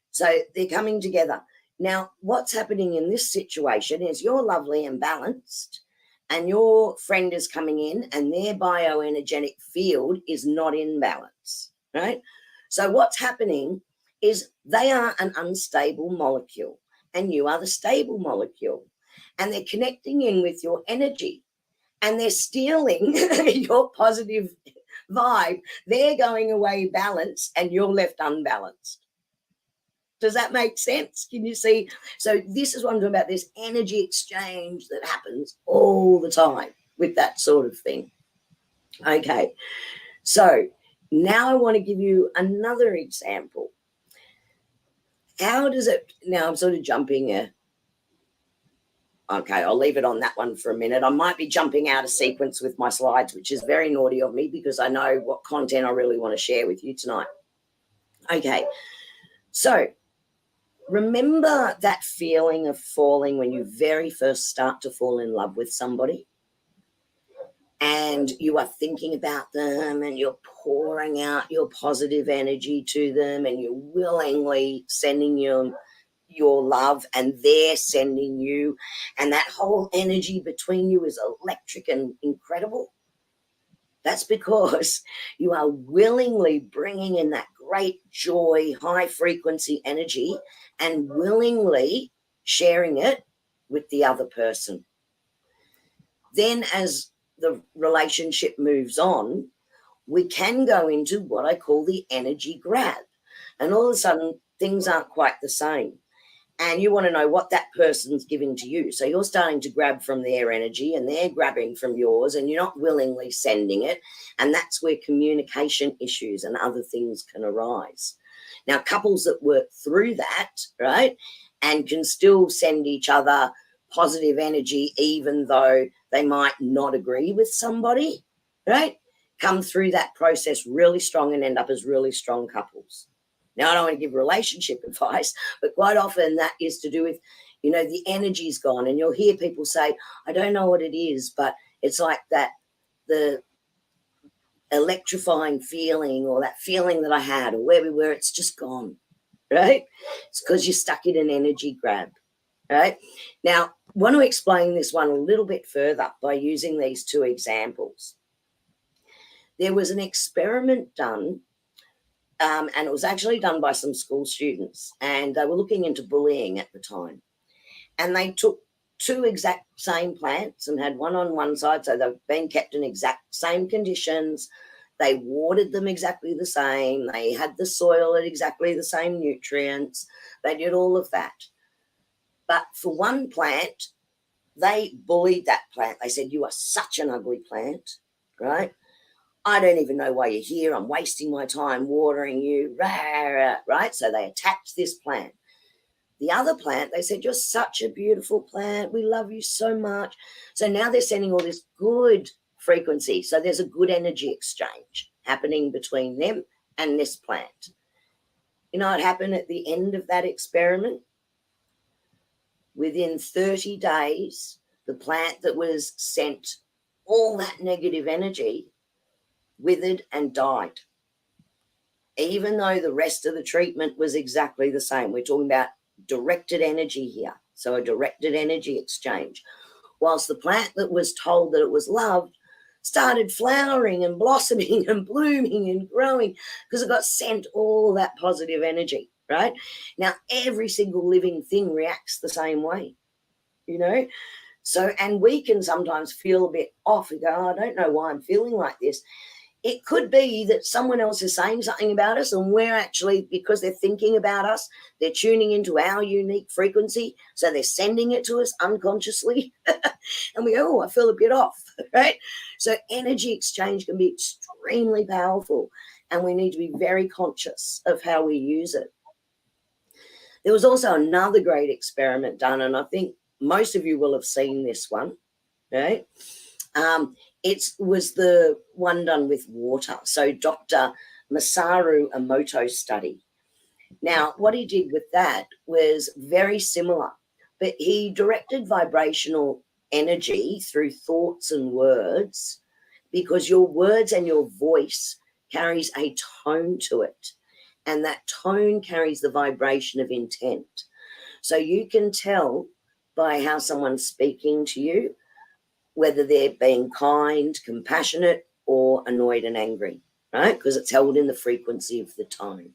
So they're coming together. Now, what's happening in this situation is you're lovely and balanced, and your friend is coming in and their bioenergetic field is not in balance, right? So what's happening is they are an unstable molecule and you are the stable molecule, and they're connecting in with your energy and they're stealing your positive vibe. They're going away balanced and you're left unbalanced. Does that make sense? Can you see? So this is what I'm talking about, this energy exchange that happens all the time with that sort of thing. Okay, so now I want to give you another example. How does it, now I'm sort of jumping here. Okay, I'll leave it on that one for a minute. I might be jumping out of sequence with my slides, which is very naughty of me because I know what content I really want to share with you tonight. Okay, so remember that feeling of falling when you very first start to fall in love with somebody? And you are thinking about them and you're pouring out your positive energy to them and you're willingly sending your love and they're sending you, and that whole energy between you is electric and incredible. That's because you are willingly bringing in that great joy, high frequency energy and willingly sharing it with the other person. Then as the relationship moves on, we can go into what I call the energy grab. And all of a sudden, things aren't quite the same. And you want to know what that person's giving to you. So you're starting to grab from their energy and they're grabbing from yours and you're not willingly sending it. And that's where communication issues and other things can arise. Now, couples that work through that, right, and can still send each other positive energy even though they might not agree with somebody, right, come through that process really strong and end up as really strong couples. Now, I don't want to give relationship advice, but quite often that is to do with, the energy's gone. And you'll hear people say, I don't know what it is, but it's like that, the electrifying feeling or that feeling that I had or where we were, it's just gone, right? It's because you're stuck in an energy grab, right? Now, I want to explain this one a little bit further by using these two examples. There was an experiment done, and it was actually done by some school students, and they were looking into bullying at the time. And they took 2 exact same plants and had one on one side, so they've been kept in exact same conditions. They watered them exactly the same. They had the soil at exactly the same nutrients. They did all of that. But for one plant, they bullied that plant. They said, you are such an ugly plant, right? I don't even know why you're here. I'm wasting my time watering you, right? So they attacked this plant. The other plant, they said, you're such a beautiful plant. We love you so much. So now they're sending all this good frequency. So there's a good energy exchange happening between them and this plant. You know what happened at the end of that experiment? Within 30 days, the plant that was sent all that negative energy withered and died, even though the rest of the treatment was exactly the same. We're talking about directed energy here, so a directed energy exchange. Whilst the plant that was told that it was loved started flowering and blossoming and blooming and growing because it got sent all that positive energy, right? Now, every single living thing reacts the same way, So, and we can sometimes feel a bit off and go, I don't know why I'm feeling like this. It could be that someone else is saying something about us and we're actually, because they're thinking about us, they're tuning into our unique frequency. So they're sending it to us unconsciously. And we go, I feel a bit off, right? So energy exchange can be extremely powerful and we need to be very conscious of how we use it. There was also another great experiment done, and I think most of you will have seen this one, right? It was the one done with water. So Dr. Masaru Emoto's study. Now, what he did with that was very similar, but he directed vibrational energy through thoughts and words, because your words and your voice carries a tone to it, and that tone carries the vibration of intent. So you can tell by how someone's speaking to you whether they're being kind, compassionate, or annoyed and angry, right? Because it's held in the frequency of the tone.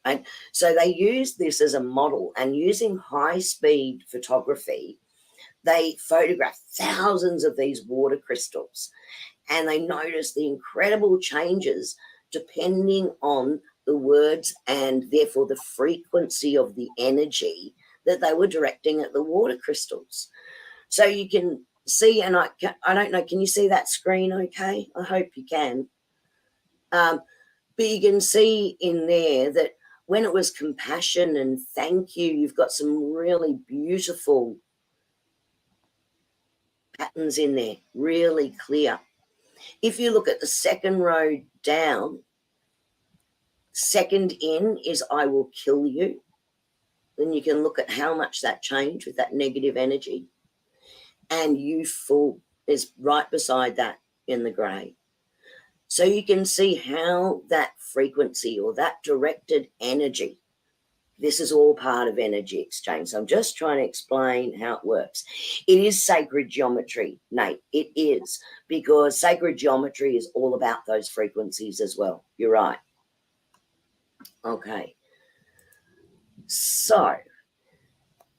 Right? So they used this as a model, and using high-speed photography, they photographed thousands of these water crystals, and they noticed the incredible changes depending on the words and therefore the frequency of the energy that they were directing at the water crystals. So you can see, and I don't know, can you see that screen okay? I hope you can. But you can see in there that when it was compassion and thank you, you've got some really beautiful patterns in there, really clear. If you look at the second row down, second in is I will kill you. Then you can look at how much that changed with that negative energy. And youthful is right beside that in the grey. So you can see how that frequency or that directed energy, this is all part of energy exchange. So I'm just trying to explain how it works. It is sacred geometry, Nate. It is, because sacred geometry is all about those frequencies as well. You're right. Okay. So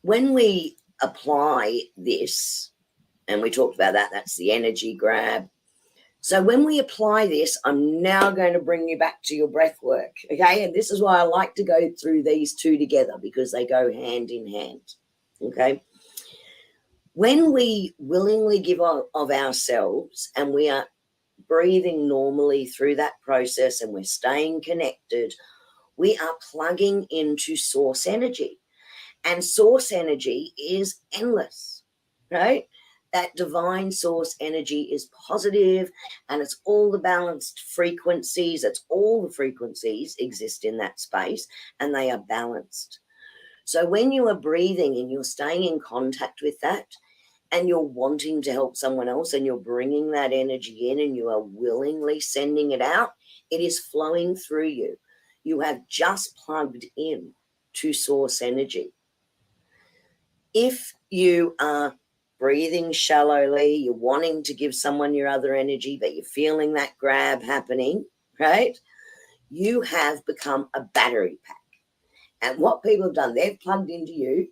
when we apply this, and we talked about that, that's the energy grab. So when we apply this, I'm now going to bring you back to your breath work, okay? And this is why I like to go through these two together, because they go hand in hand, okay? When we willingly give of ourselves and we are breathing normally through that process and we're staying connected, we are plugging into source energy. And source energy is endless, right? That divine source energy is positive, and it's all the balanced frequencies. It's all the frequencies exist in that space, and they are balanced. So when you are breathing and you're staying in contact with that, and you're wanting to help someone else, and you're bringing that energy in and you are willingly sending it out, it is flowing through you. You have just plugged in to source energy. If you are breathing shallowly, you're wanting to give someone your other energy, but you're feeling that grab happening, right? You have become a battery pack. And what people have done, they've plugged into you,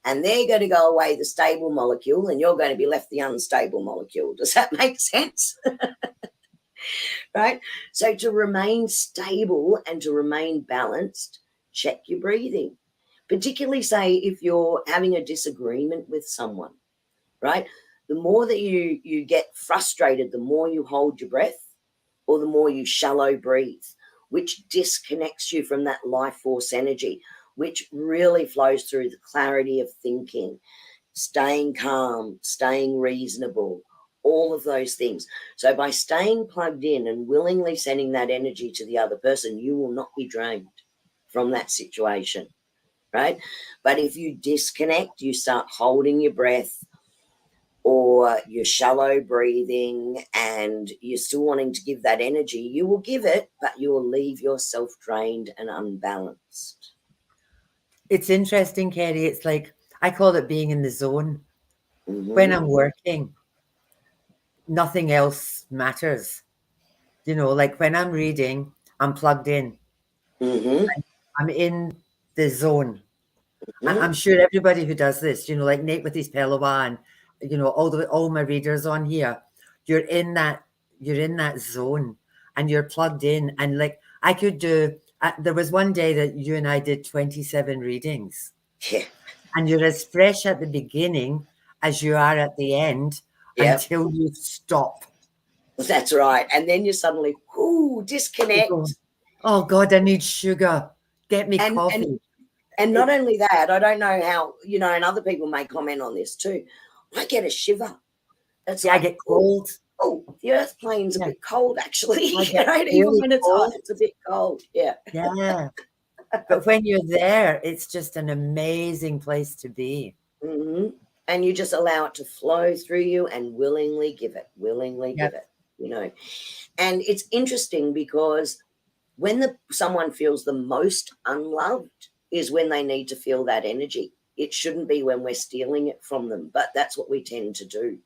and they're going to go away the stable molecule, and you're going to be left the unstable molecule. Does that make sense? Right? So to remain stable and to remain balanced, check your breathing. Particularly, say, if you're having a disagreement with someone, right? The more that you get frustrated, the more you hold your breath, or the more you shallow breathe, which disconnects you from that life force energy, which really flows through the clarity of thinking, staying calm, staying reasonable, all of those things. So by staying plugged in and willingly sending that energy to the other person, you will not be drained from that situation, right? But if you disconnect, you start holding your breath, or you're shallow breathing and you're still wanting to give that energy, you will give it, but you will leave yourself drained and unbalanced. It's interesting, Kerrie. It's like, I call it being in the zone. Mm-hmm. When I'm working, nothing else matters. You know, like when I'm reading, I'm plugged in. Mm-hmm. I'm in the zone. Mm-hmm. I'm sure everybody who does this, you know, like Nate with his Pelowa, and you know, all my readers on here, you're in that zone, and you're plugged in. And like I could do, there was one day that you and I did 27 readings, Yeah. and you're as fresh at the beginning as you are at the end, Yep. until you stop. That's right. And then you suddenly, disconnect. Oh God, I need sugar. Get me And coffee. And not only that, I don't know how, and other people may comment on this too. I get a shiver. It's I like, get cold. Oh, the earth plane's a bit cold, actually. Even really when it's cold. hot, it's a bit cold. Yeah. Yeah. But when you're there, it's just an amazing place to be. Mm-hmm. And you just allow it to flow through you and willingly give it, give it, And it's interesting because when someone feels the most unloved is when they need to feel that energy. It shouldn't be when we're stealing it from them, but that's what we tend to do.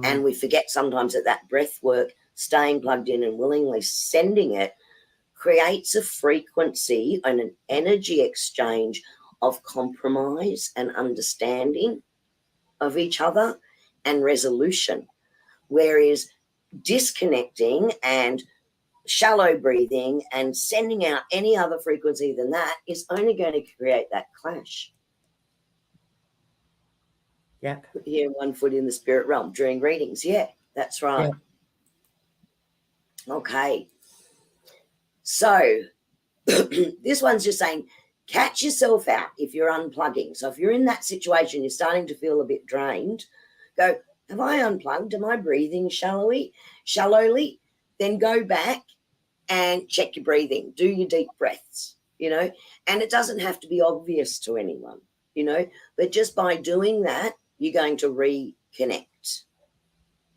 And we forget sometimes that breath work, staying plugged in and willingly sending it, creates a frequency and an energy exchange of compromise and understanding of each other and resolution. Whereas disconnecting and shallow breathing and sending out any other frequency than that is only going to create that clash. Yeah. Here, one foot in the spirit realm during readings. Yeah, that's right. Yeah. Okay. So this one's just saying, catch yourself out if you're unplugging. So if you're in that situation, you're starting to feel a bit drained, go, have I unplugged? Am I breathing shallowly? Then go back and check your breathing. Do your deep breaths, and it doesn't have to be obvious to anyone, but just by doing that, you're going to reconnect.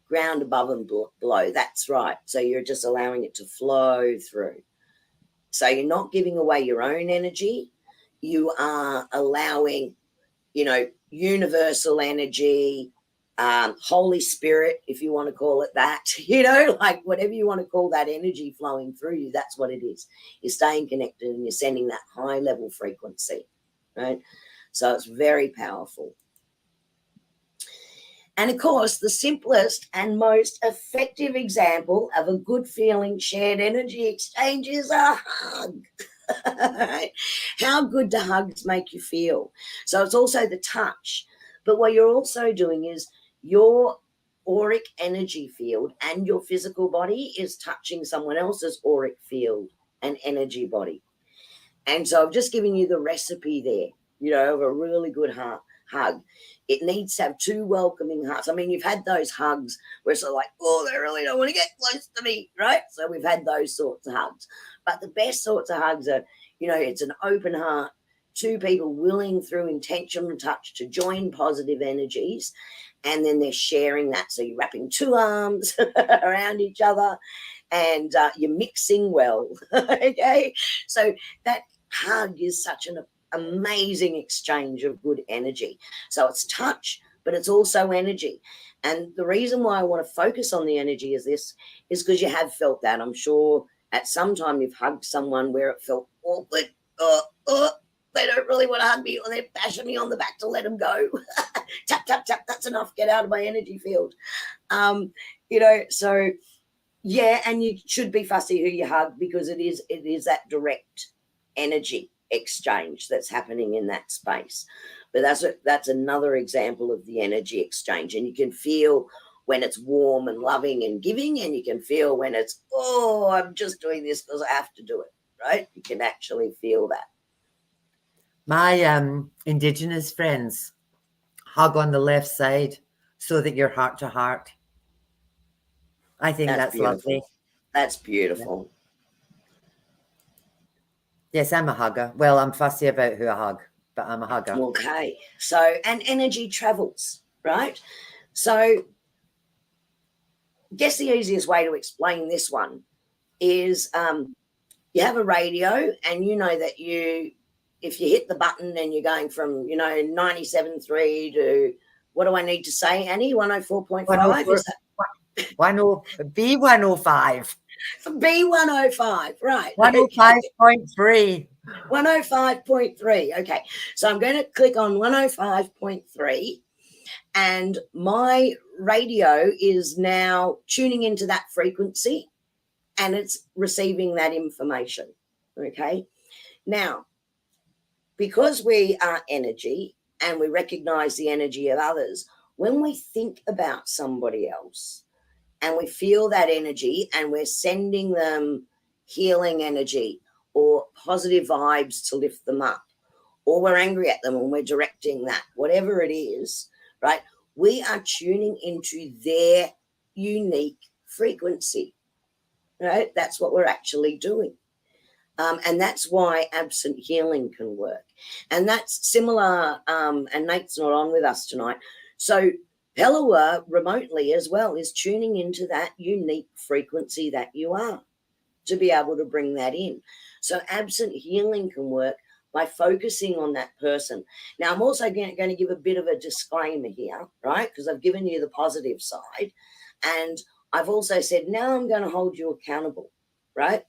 Ground above and below. That's right. So you're just allowing it to flow through. So you're not giving away your own energy. You are allowing, universal energy, Holy Spirit, if you want to call it that, like whatever you want to call that energy flowing through you, that's what it is. You're staying connected and you're sending that high level frequency, right? So it's very powerful. And of course, the simplest and most effective example of a good feeling shared energy exchange is a hug. How good do hugs make you feel? So it's also the touch. But what you're also doing is your auric energy field and your physical body is touching someone else's auric field and energy body. And so I've just given you the recipe there, of a really good hug. It needs to have two welcoming hearts. I mean, you've had those hugs where it's sort of like, oh, they really don't want to get close to me, right? So we've had those sorts of hugs. But the best sorts of hugs are, it's an open heart, two people willing through intentional touch to join positive energies, and then they're sharing that. So you're wrapping two arms around each other and you're mixing well, okay? So that hug is such an amazing exchange of good energy. So it's touch, but it's also energy. And the reason why I want to focus on the energy is because you have felt that. I'm sure at some time you've hugged someone where it felt awkward. They don't really want to hug me, or they're bashing me on the back to let them go. Tap, tap, tap, that's enough. Get out of my energy field. So yeah, and you should be fussy who you hug because it is that direct energy exchange that's happening in that space. But that's another example of the energy exchange. And you can feel when it's warm and loving and giving, and you can feel when it's, oh, I'm just doing this because I have to do it, right? You can actually feel that. My Indigenous friends hug on the left side so that you're heart to heart. I think that's lovely. That's beautiful. Yes, I'm a hugger. Well, I'm fussy about who I hug, but I'm a hugger. Okay. So, and energy travels, right? So I guess the easiest way to explain this one is you have a radio and you know that if you hit the button and you're going from, 97.3 to, what do I need to say, Annie? 104.5? Is that? B105. B105, right. 105.3. 105.3. Okay. So I'm going to click on 105.3 and my radio is now tuning into that frequency and it's receiving that information. Okay. Now, because we are energy and we recognize the energy of others, when we think about somebody else and we feel that energy and we're sending them healing energy or positive vibes to lift them up, or we're angry at them and we're directing that, whatever it is, right? We are tuning into their unique frequency, right? That's what we're actually doing. And that's why absent healing can work. And that's similar, and Nate's not on with us tonight. So Pelua remotely as well is tuning into that unique frequency that you are to be able to bring that in. So absent healing can work by focusing on that person. Now, I'm also going to give a bit of a disclaimer here, right? Because I've given you the positive side. And I've also said, now I'm going to hold you accountable, right?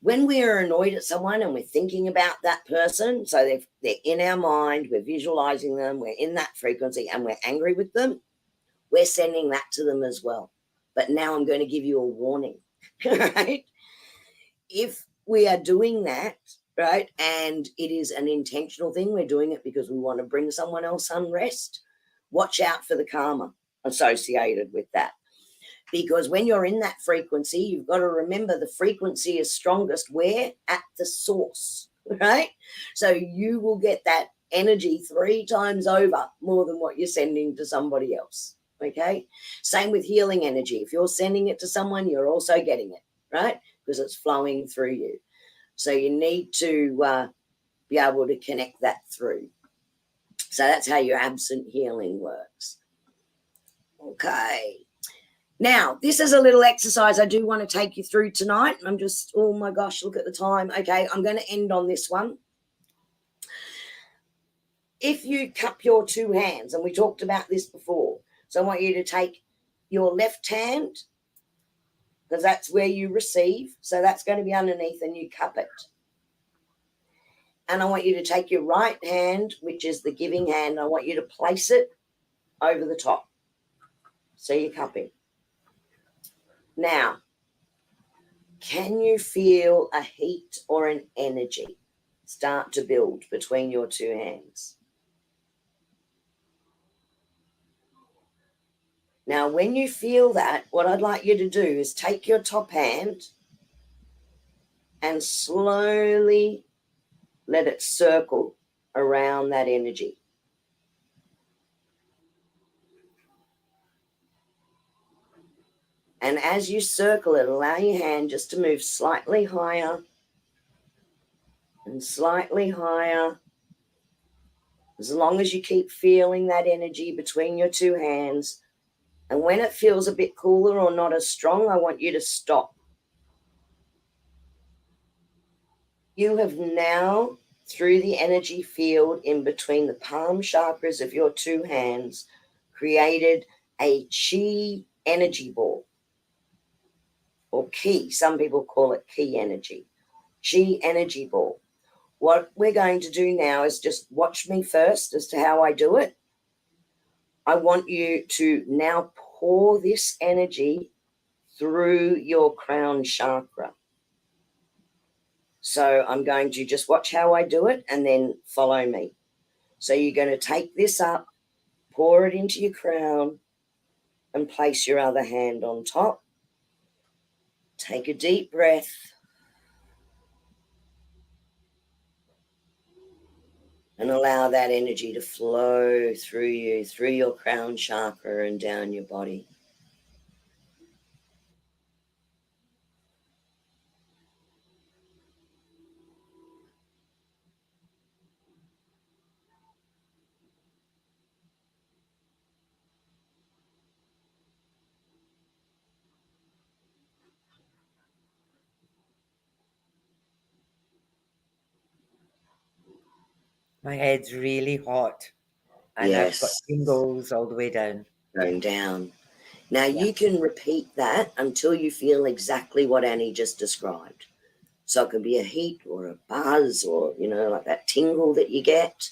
When we are annoyed at someone and we're thinking about that person, so they're in our mind, we're visualizing them, we're in that frequency and we're angry with them, we're sending that to them as well. But now I'm going to give you a warning, right? If we are doing that, right, and it is an intentional thing, we're doing it because we want to bring someone else unrest, watch out for the karma associated with that. Because when you're in that frequency, you've got to remember the frequency is strongest where? At the source, right? So you will get that energy 3 times over more than what you're sending to somebody else, okay? Same with healing energy. If you're sending it to someone, you're also getting it, right? Because it's flowing through you. So you need to be able to connect that through. So that's how your absent healing works. Okay. Now, this is a little exercise I do want to take you through tonight. I'm just, oh my gosh, look at the time. Okay, I'm going to end on this one. If you cup your 2 hands, and we talked about this before, so I want you to take your left hand, because that's where you receive. So that's going to be underneath and you cup it. And I want you to take your right hand, which is the giving hand. I want you to place it over the top. So you're cupping. Now, can you feel a heat or an energy start to build between your 2 hands? Now, when you feel that, what I'd like you to do is take your top hand and slowly let it circle around that energy. And as you circle it, allow your hand just to move slightly higher and slightly higher. As long as you keep feeling that energy between your 2 hands. And when it feels a bit cooler or not as strong, I want you to stop. You have now, through the energy field in between the palm chakras of your 2 hands, created a chi energy ball. Or ki, some people call it ki energy. Chi energy ball. What we're going to do now is just watch me first as to how I do it. I want you to now pour this energy through your crown chakra. So I'm going to just watch how I do it and then follow me. So you're going to take this up, pour it into your crown, and place your other hand on top. Take a deep breath. And allow that energy to flow through you, through your crown chakra and down your body. My head's really hot. And I've got tingles all the way down. Going down. Now you can repeat that until you feel exactly what Annie just described. So it can be a heat or a buzz or, like that tingle that you get.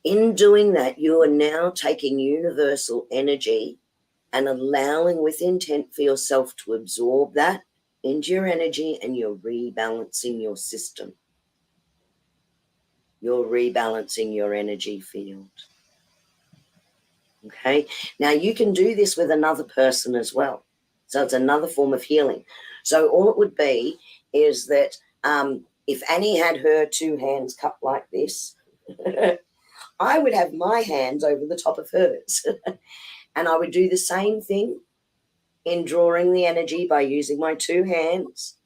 In doing that, you are now taking universal energy and allowing with intent for yourself to absorb that into your energy, and you're rebalancing your system. You're rebalancing your energy field. Okay, now you can do this with another person as well. So it's another form of healing. So all it would be is that if Annie had her two hands cupped like this, I would have my hands over the top of hers. And I would do the same thing in drawing the energy by using my two hands.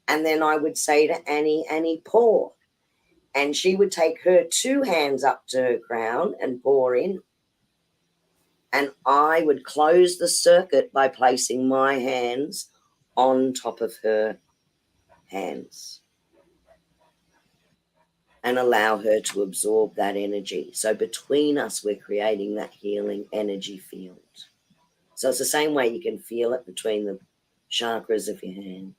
And then I would say to Annie, Annie, pour. And she would take her two hands up to her crown and pour in. And I would close the circuit by placing my hands on top of her hands and allow her to absorb that energy. So between us, we're creating that healing energy field. So it's the same way you can feel it between the chakras of your hands.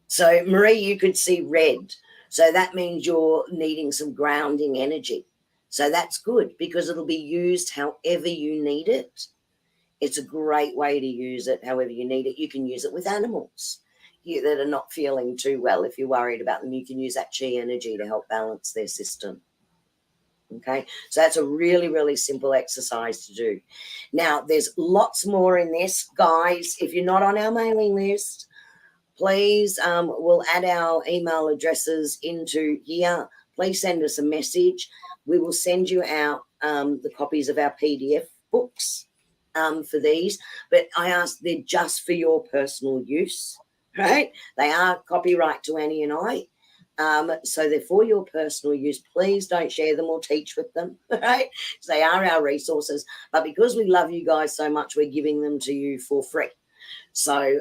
So Marie, you could see red. So that means you're needing some grounding energy. So that's good because it'll be used however you need it. It's a great way to use it however you need it. You can use it with animals that are not feeling too well. If you're worried about them, you can use that chi energy to help balance their system. Okay, so that's a really, really simple exercise to do. Now, there's lots more in this. Guys, if you're not on our mailing list, please, we'll add our email addresses into here. Please send us a message. We will send you out the copies of our PDF books for these. But I ask, they're just for your personal use, right? They are copyright to Annie and I. So they're for your personal use. Please don't share them or teach with them, right? They are our resources. But because we love you guys so much, we're giving them to you for free. So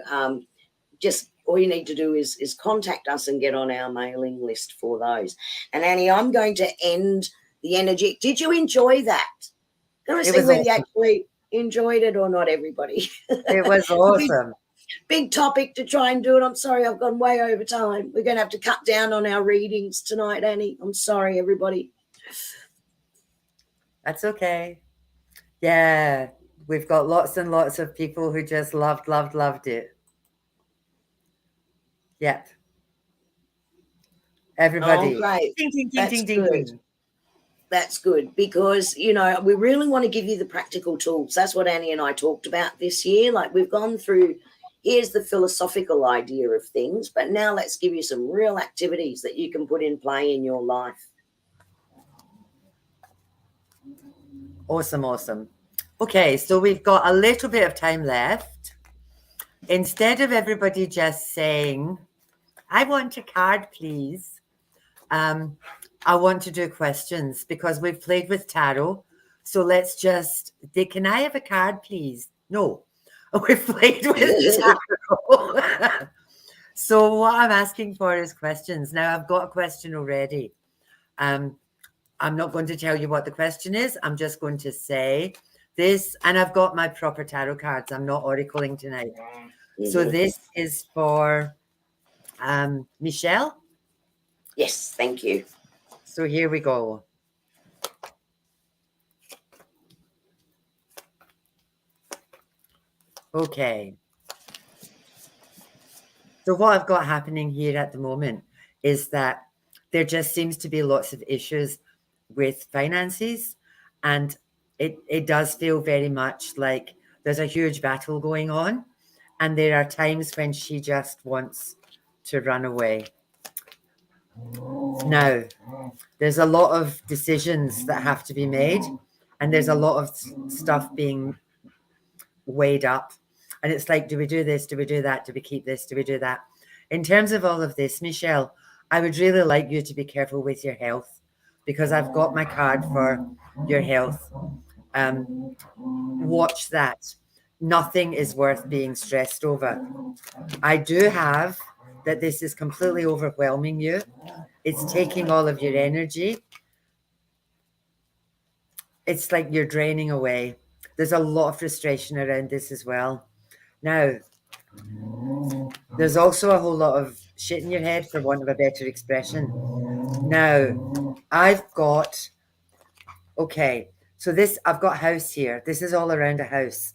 just all you need to do is contact us and get on our mailing list for those. And Annie, I'm going to end the energy. Did you enjoy that? Can I see whether you actually enjoyed it or not, everybody? It was awesome. Big topic to try and do it. I'm sorry, I've gone way over time. We're going to have to cut down on our readings tonight, Annie. I'm sorry, everybody. That's okay. Yeah, we've got lots and lots of people who just loved it. Yep. Everybody. Oh, great. Ding, ding, ding, That's ding, ding, good. ding. That's good because, you know, we really want to give you the practical tools. That's what Annie and I talked about this year. Like we've gone through, here's the philosophical idea of things, but now let's give you some real activities that you can put in play in your life. Awesome, awesome. Okay, so we've got a little bit of time left. Instead of everybody just saying, I want a card, please. I want to do questions because we've played with tarot. So let's just, can I have a card, please? No, we've played with tarot. So what I'm asking for is questions. Now I've got a question already. I'm not going to tell you what the question is. I'm just going to say this, and I've got my proper tarot cards. I'm not oracling tonight. So this is for Michelle. Yes, thank you. So here we go. Okay. So what I've got happening here at the moment is that there just seems to be lots of issues with finances, and it does feel very much like there's a huge battle going on, and there are times when she just wants to run away. Now, there's a lot of decisions that have to be made, and there's a lot of stuff being weighed up. And it's like, do we do this? Do we do that? Do we keep this? Do we do that? In terms of all of this, Michelle, I would really like you to be careful with your health because I've got my card for your health. Watch that. Nothing is worth being stressed over. I do have that this is completely overwhelming you. It's taking all of your energy. It's like you're draining away. There's a lot of frustration around this as well. Now, there's also a whole lot of shit in your head, for want of a better expression. Now, I've got, okay, so this, I've got a house here. This is all around a house.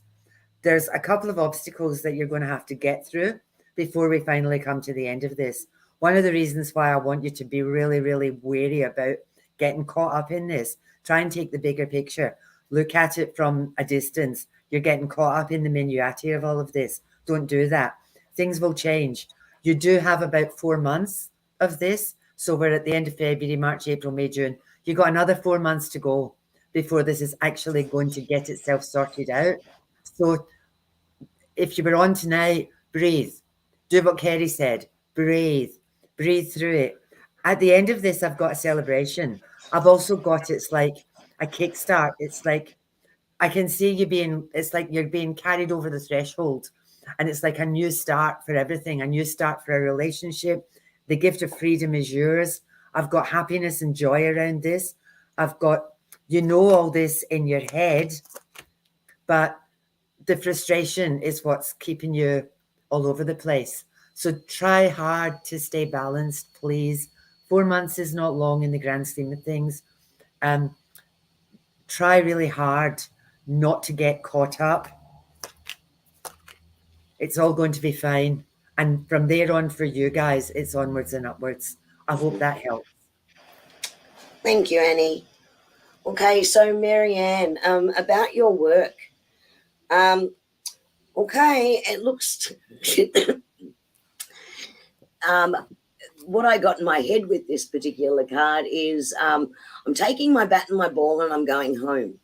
There's a couple of obstacles that you're going to have to get through before we finally come to the end of this. One of the reasons why I want you to be really, really wary about getting caught up in this, try and take the bigger picture. Look at it from a distance. You're getting caught up in the minutia of all of this. Don't do that. Things will change. You do have about 4 months of this. So we're at the end of February, March, April, May, June. You've got another 4 months to go before this is actually going to get itself sorted out. So if you were on tonight, breathe. Do what Kerrie said. Breathe. Breathe through it. At the end of this, I've got a celebration. I've also got, it's like a kickstart. It's like, I can see you being, it's like you're being carried over the threshold. And it's like a new start for everything, a new start for a relationship. The gift of freedom is yours. I've got happiness and joy around this. I've got, you know, all this in your head, but the frustration is what's keeping you all over the place. So try hard to stay balanced, please. 4 months is not long in the grand scheme of things. Try really hard not to get caught up. It's all going to be fine. And from there on for you guys, it's onwards and upwards. I hope that helps. Thank you, Annie. Okay, so Marianne, about your work. Okay, it looks what I got in my head with this particular card is I'm taking my bat and my ball and I'm going home.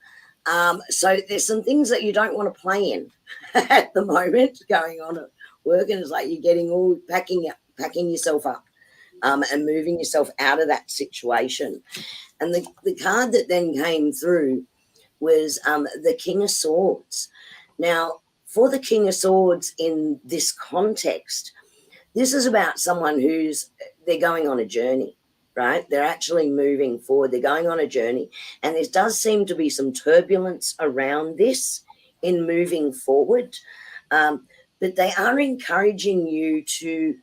So there's some things that you don't want to play in at the moment going on at work, and it's like you're getting all packing yourself up and moving yourself out of that situation. And the card that then came through was the King of Swords. Now, for the King of Swords in this context, this is about someone they're going on a journey, right? They're actually moving forward. They're going on a journey. And there does seem to be some turbulence around this in moving forward. But they are encouraging you to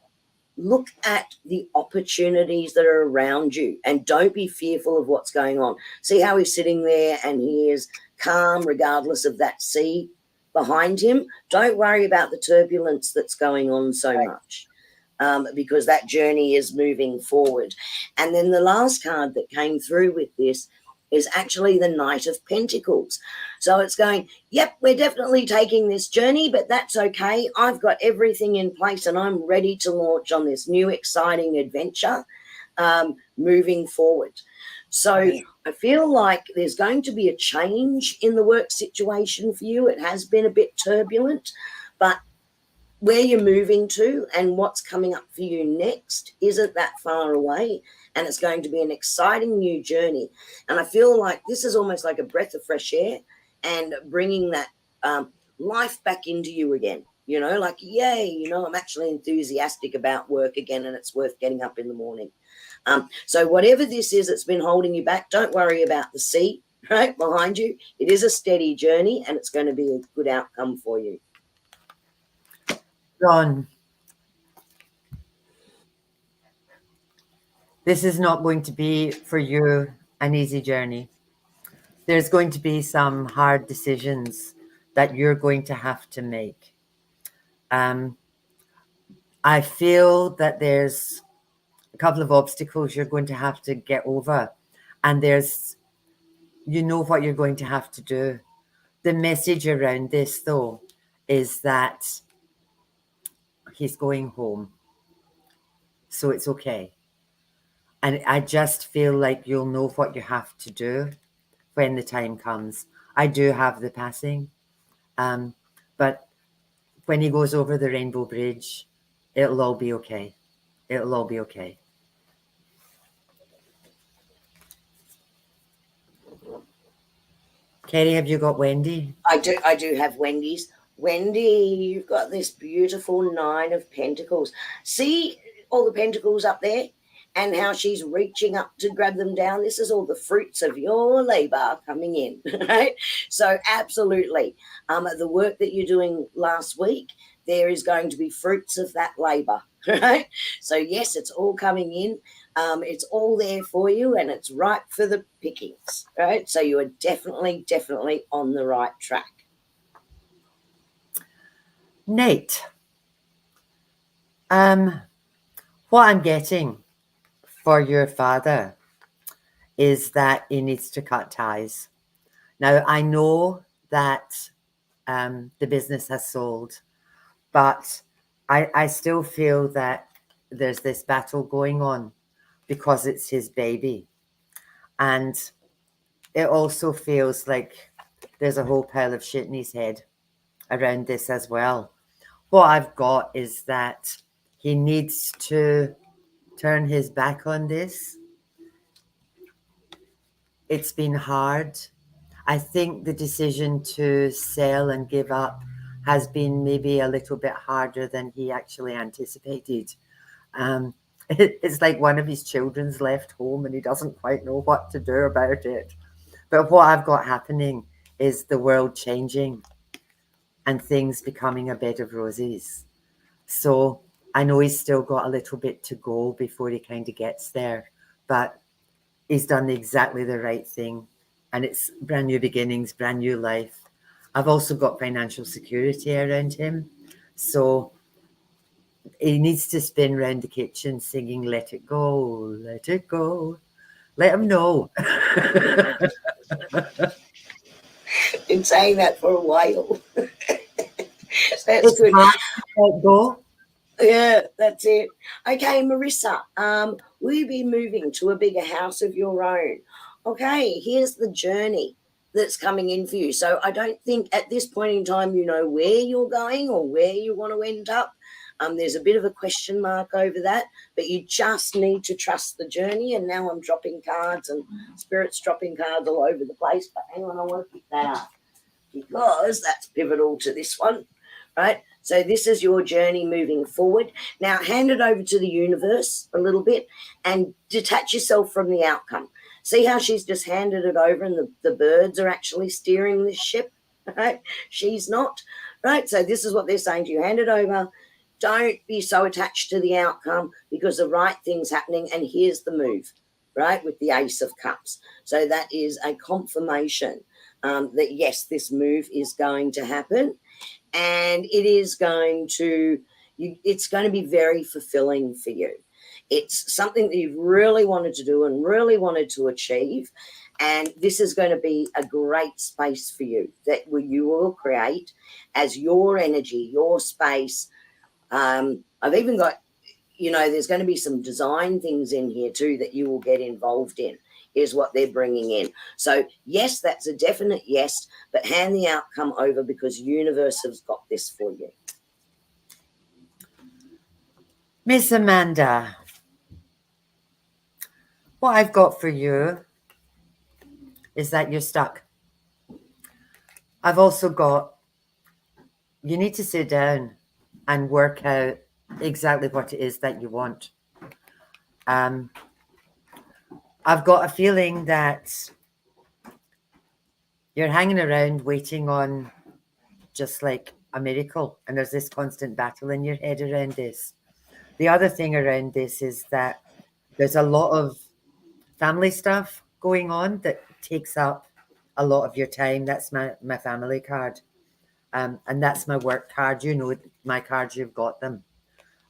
look at the opportunities that are around you and don't be fearful of what's going on. See how he's sitting there and he is calm regardless of that sea behind him. Don't worry about the turbulence that's going on so much. Because that journey is moving forward. And then the last card that came through with this is actually the Knight of Pentacles. So it's going, yep, we're definitely taking this journey, but that's okay. I've got everything in place and I'm ready to launch on this new exciting adventure moving forward. So I feel like there's going to be a change in the work situation for you. It has been a bit turbulent, but where you're moving to and what's coming up for you next isn't that far away, and it's going to be an exciting new journey. And I feel like this is almost like a breath of fresh air and bringing that life back into you again, you know, like, yay, you know, I'm actually enthusiastic about work again and it's worth getting up in the morning. So whatever this is that's been holding you back, don't worry about the sea right behind you. It is a steady journey and it's going to be a good outcome for you. John, this is not going to be for you an easy journey. There's going to be some hard decisions that you're going to have to make. I feel that there's a couple of obstacles you're going to have to get over, and you know what you're going to have to do. The message around this, though, is that he's going home. So it's okay. And I just feel like you'll know what you have to do when the time comes. I do have the passing. But when he goes over the Rainbow Bridge, it'll all be okay. It'll all be okay. Kerrie, have you got Wendy? I do have Wendy's. Wendy, you've got this beautiful Nine of Pentacles. See all the pentacles up there and how she's reaching up to grab them down? This is all the fruits of your labor coming in, right? So absolutely. The work that you're doing last week, there is going to be fruits of that labor, right? So yes, it's all coming in. It's all there for you and it's ripe for the pickings, right? So you are definitely on the right track. Nate, what I'm getting for your father is that he needs to cut ties. Now, I know that the business has sold, but I still feel that there's this battle going on because it's his baby. And it also feels like there's a whole pile of shit in his head around this as well. What I've got is that he needs to turn his back on this. It's been hard. I think the decision to sell and give up has been maybe a little bit harder than he actually anticipated. It's like one of his children's left home and he doesn't quite know what to do about it. But what I've got happening is the world changing and things becoming a bed of roses. So I know he's still got a little bit to go before he kind of gets there, but he's done exactly the right thing. And it's brand new beginnings, brand new life. I've also got financial security around him. So he needs to spin around the kitchen singing, let it go, let it go. Let him know. Been saying that for a while. That's It's good. hard to let go. Yeah, that's it. Okay, Marissa, will you be moving to a bigger house of your own? Okay, here's the journey that's coming in for you. So I don't think at this point in time you know where you're going or where you want to end up. There's a bit of a question mark over that, but you just need to trust the journey. And now I'm dropping cards and Spirit's dropping cards all over the place. But hang on, I want to pick that up because that's pivotal to this one, right? So this is your journey moving forward. Now hand it over to the universe a little bit and detach yourself from the outcome. See how she's just handed it over and the birds are actually steering this ship, right? She's not, right? So this is what they're saying to you. Hand it over. Don't be so attached to the outcome because the right thing's happening. And here's the move, right, with the Ace of Cups. So that is a confirmation that, yes, this move is going to happen. And it is going to, it's going to be very fulfilling for you. It's something that you've really wanted to do and really wanted to achieve. And this is going to be a great space for you that you will create as your energy, your space. I've even got, there's going to be some design things in here too that you will get involved in, is what they're bringing in. So yes, that's a definite yes, but hand the outcome over because universe has got this for you. Miss Amanda, what I've got for you is that you're stuck. I've also got, you need to sit down and work out exactly what it is that you want. I've got a feeling that you're hanging around waiting on just like a miracle, and there's this constant battle in your head around this. The other thing around this is that there's a lot of family stuff going on that takes up a lot of your time. That's my family card. And that's my work card. You know my cards, you've got them.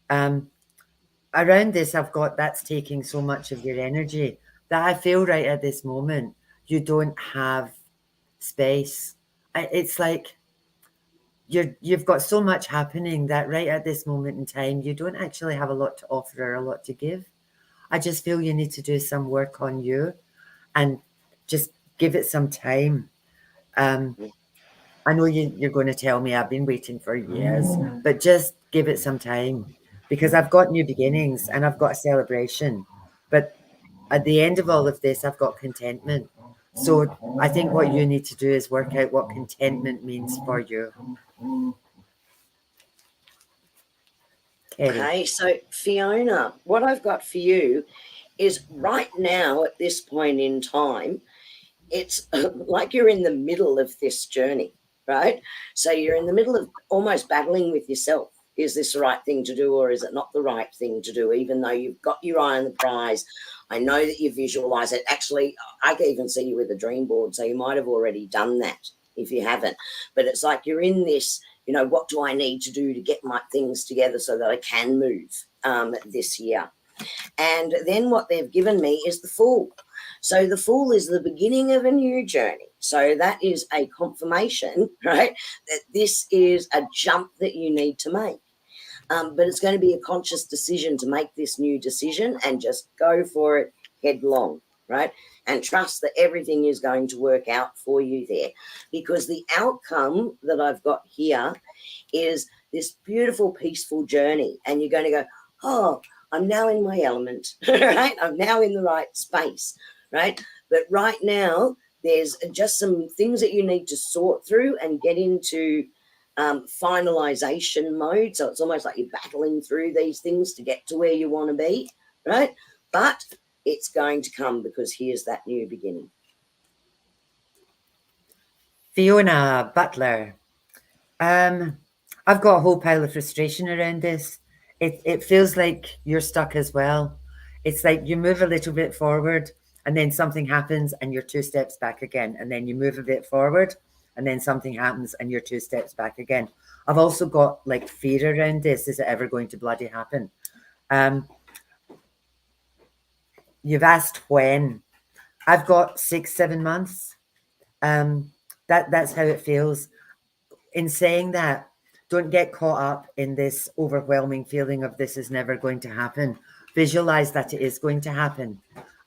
Around this, I've got that's taking so much of your energy that I feel right at this moment, you don't have space. It's like you've got so much happening that right at this moment in time, you don't actually have a lot to offer or a lot to give. I just feel you need to do some work on you and just give it some time. I know you're going to tell me I've been waiting for years, but just give it some time because I've got new beginnings and I've got a celebration. But at the end of all of this, I've got contentment. So I think what you need to do is work out what contentment means for you. Kerrie. Okay, so Fiona, what I've got for you is right now at this point in time, it's like you're in the middle of this journey, right? So you're in the middle of almost battling with yourself. Is this the right thing to do or is it not the right thing to do? Even though you've got your eye on the prize, I know that you visualize it. Actually, I can even see you with a dream board, so you might have already done that if you haven't. But it's like you're in this, what do I need to do to get my things together so that I can move this year? And then what they've given me is the Fool. So the Fool is the beginning of a new journey. So that is a confirmation, right, that this is a jump that you need to make. But it's going to be a conscious decision to make this new decision and just go for it headlong, right? And trust that everything is going to work out for you there, because the outcome that I've got here is this beautiful, peaceful journey. And you're going to go, oh, I'm now in my element, right? I'm now in the right space, right? But right now, there's just some things that you need to sort through and get into finalization mode. So it's almost like you're battling through these things to get to where you want to be, right? But it's going to come, because here's that new beginning. Fiona Butler. I've got a whole pile of frustration around this. It feels like you're stuck as well. It's like you move a little bit forward and then something happens and you're 2 steps back again. And then you move a bit forward and then something happens and you're 2 steps back again. I've also got like fear around this. Is it ever going to bloody happen? You've asked when. I've got 6-7 months. That's how it feels. In saying that, don't get caught up in this overwhelming feeling of this is never going to happen. Visualize that it is going to happen,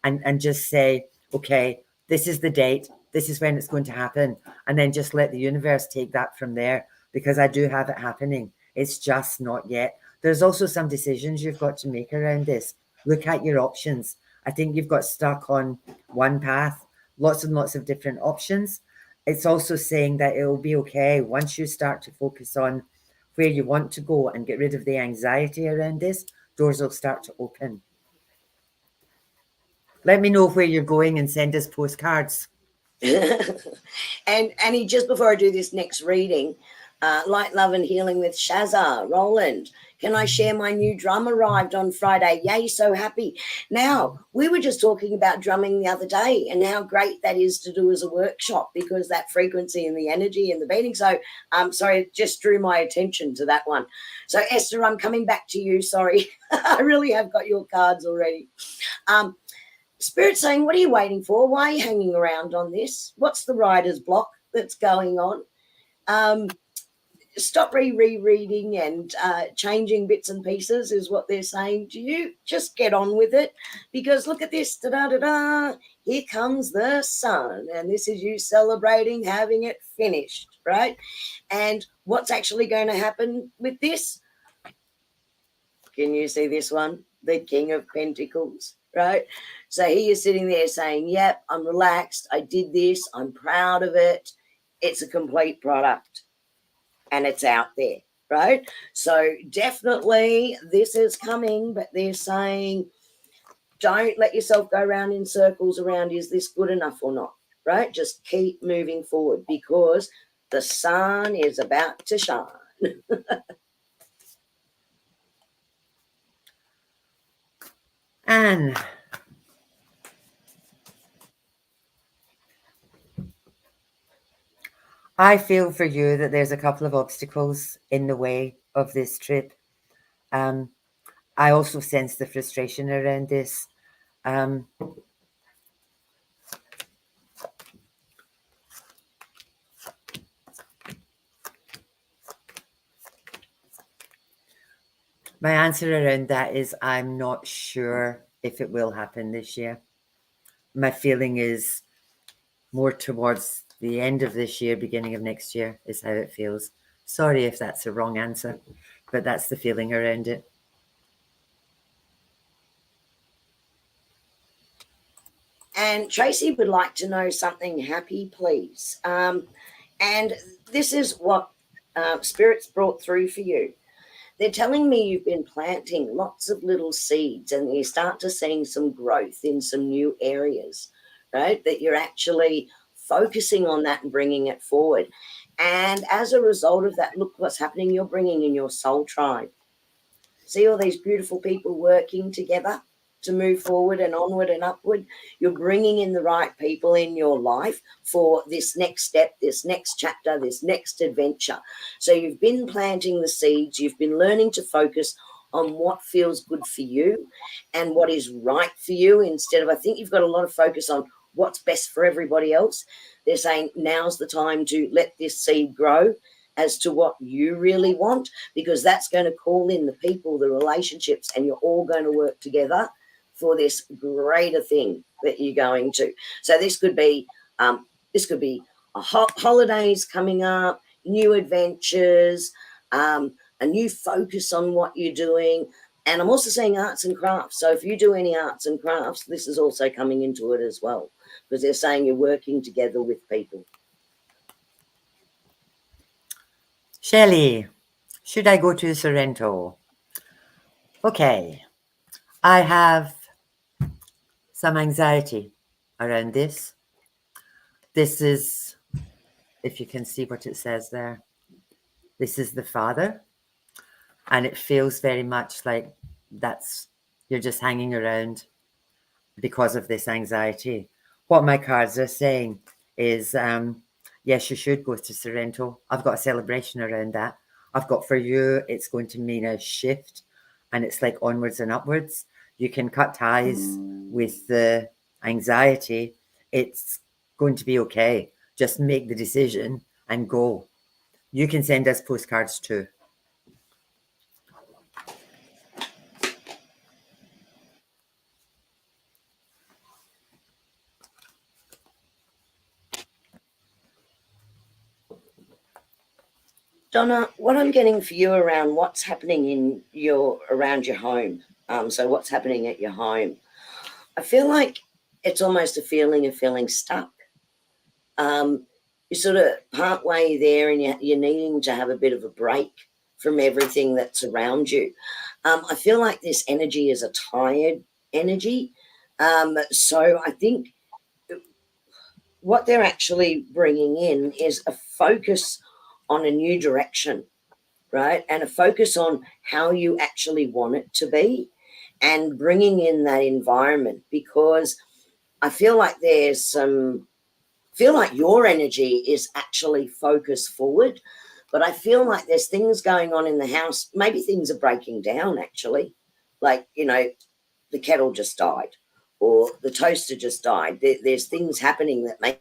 and just say, okay, this is the date. This is when it's going to happen. And then just let the universe take that from there, because I do have it happening. It's just not yet. There's also some decisions you've got to make around this. Look at your options. I think you've got stuck on one path, lots and lots of different options. It's also saying that it will be okay once you start to focus on where you want to go and get rid of the anxiety around this, doors will start to open. Let me know where you're going and send us postcards. And Annie, just before I do this next reading, Light, Love and Healing with Shazza, Roland, can I share my new drum arrived on Friday? Yay, so happy. Now, we were just talking about drumming the other day and how great that is to do as a workshop, because that frequency and the energy and the beating. So, sorry, it just drew my attention to that one. So, Esther, I'm coming back to you. Sorry, I really have got your cards already. Spirit saying, what are you waiting for? Why are you hanging around on this? What's the writer's block that's going on? Stop rereading and changing bits and pieces is what they're saying to you. Just get on with it, because look at this. Da-da-da-da. Here comes the sun, and this is you celebrating having it finished, right? And what's actually going to happen with this? Can you see this one? The King of Pentacles, right? So here you're sitting there saying, yep, I'm relaxed. I did this. I'm proud of it. It's a complete product. And it's out there, right? So definitely this is coming, but they're saying don't let yourself go around in circles around, is this good enough or not, right? Just keep moving forward, because the sun is about to shine. Anne. I feel for you that there's a couple of obstacles in the way of this trip. I also sense the frustration around this. My answer around that is I'm not sure if it will happen this year. My feeling is more towards the end of this year, beginning of next year is how it feels. Sorry if that's a wrong answer, but that's the feeling around it. And Tracy would like to know something happy, please. And this is what Spirit's brought through for you. They're telling me you've been planting lots of little seeds, and you start to seeing some growth in some new areas, right? That you're actually focusing on that and bringing it forward. And as a result of that, look what's happening. You're bringing in your soul tribe. See all these beautiful people working together to move forward and onward and upward. You're bringing in the right people in your life for this next step, this next chapter, this next adventure. So you've been planting the seeds. You've been learning to focus on what feels good for you and what is right for you, instead of, I think you've got a lot of focus on what's best for everybody else. They're saying now's the time to let this seed grow as to what you really want, because that's going to call in the people, the relationships, and you're all going to work together for this greater thing that you're going to. So this could be holidays coming up, new adventures, a new focus on what you're doing. And I'm also saying arts and crafts. So if you do any arts and crafts, this is also coming into it as well, because they're saying you're working together with people. Shelley, should I go to Sorrento? Okay, I have some anxiety around this. This is, if you can see what it says there, this is the father. And it feels very much like you're just hanging around because of this anxiety. What my cards are saying is, yes, you should go to Sorrento. I've got a celebration around that. I've got for you, it's going to mean a shift, and it's like onwards and upwards. You can cut ties with the anxiety. It's going to be okay. Just make the decision and go. You can send us postcards too. Donna, what I'm getting for you around what's happening around your home, so what's happening at your home, I feel like it's almost a feeling of feeling stuck. You're sort of part way there, and you're needing to have a bit of a break from everything that's around you. I feel like this energy is a tired energy. So I think what they're actually bringing in is a focus on a new direction, right? And a focus on how you actually want it to be, and bringing in that environment, because I feel like your energy is actually focused forward, but I feel like there's things going on in the house. Maybe things are breaking down, actually. Like, the kettle just died, or the toaster just died. There's things happening that make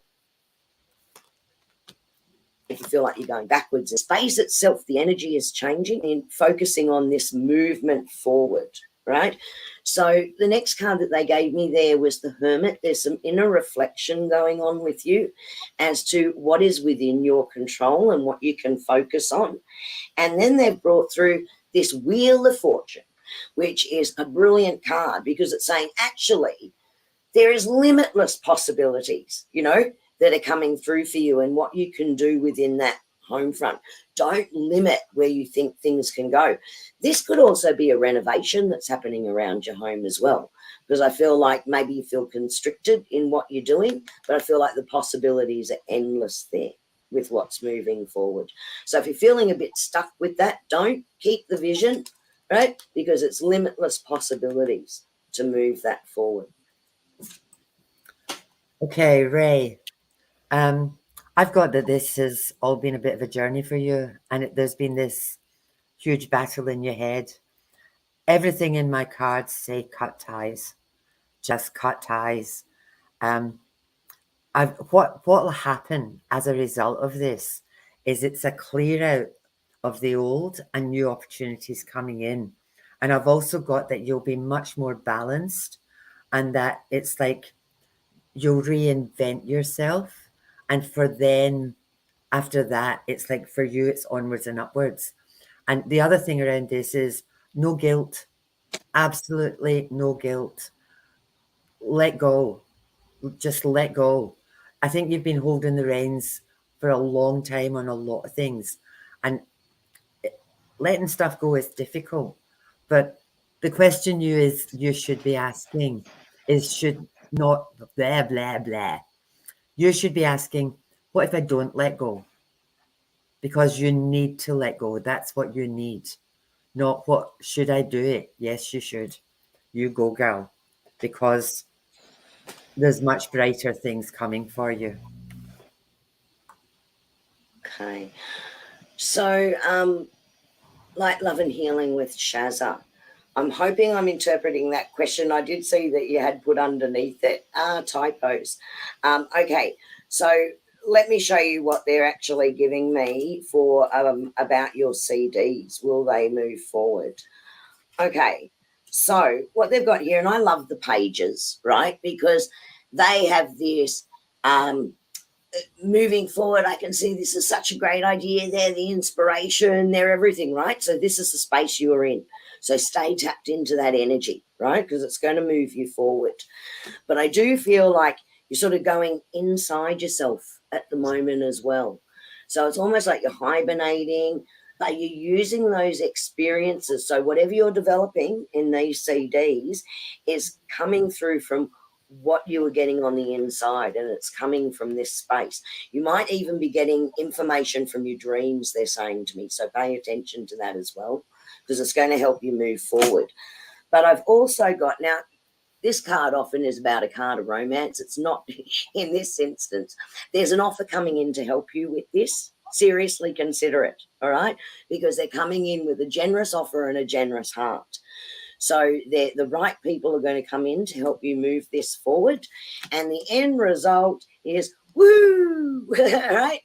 you feel like you're going backwards. The space itself, the energy is changing and focusing on this movement forward, right? So the next card that they gave me there was the Hermit. There's some inner reflection going on with you as to what is within your control and what you can focus on. And then they've brought through this Wheel of Fortune, which is a brilliant card, because it's saying actually there is limitless possibilities, that are coming through for you, and what you can do within that home front. Don't limit where you think things can go. This could also be a renovation that's happening around your home as well, because I feel like maybe you feel constricted in what you're doing, but I feel like the possibilities are endless there with what's moving forward. So if you're feeling a bit stuck with that, don't keep the vision, right? Because it's limitless possibilities to move that forward. Okay, Ray. I've got that this has all been a bit of a journey for you, and there's been this huge battle in your head. Everything in my cards say cut ties, just cut ties. What will happen as a result of this is it's a clear out of the old and new opportunities coming in. And I've also got that you'll be much more balanced, and that it's like you'll reinvent yourself. And for then, after that, it's like for you, it's onwards and upwards. And the other thing around this is no guilt. Absolutely no guilt. Let go. Just let go. I think you've been holding the reins for a long time on a lot of things. And letting stuff go is difficult. But the question you should be asking is, should not blah, blah, blah. You should be asking, what if I don't let go? Because you need to let go. That's what you need. Not what should I do it? Yes, you should. You go, girl. Because there's much brighter things coming for you. Okay. So, like Love and Healing with Shazza, I'm hoping I'm interpreting that question. I did see that you had put underneath it typos. Okay, so let me show you what they're actually giving me for about your CDs. Will they move forward? Okay, so what they've got here, and I love the pages, right? Because they have this moving forward. I can see this is such a great idea. They're the inspiration, they're everything, right? So this is the space you're in. So stay tapped into that energy, right? Because it's going to move you forward. But I do feel like you're sort of going inside yourself at the moment as well. So it's almost like you're hibernating, but you're using those experiences. So whatever you're developing in these CDs is coming through from what you were getting on the inside, and it's coming from this space. You might even be getting information from your dreams, they're saying to me. So pay attention to that as well, because it's going to help you move forward. But I've also got, now, this card often is about a card of romance. It's not in this instance. There's an offer coming in to help you with this. Seriously consider it, all right? Because they're coming in with a generous offer and a generous heart. So the right people are going to come in to help you move this forward. And the end result is, woo, right?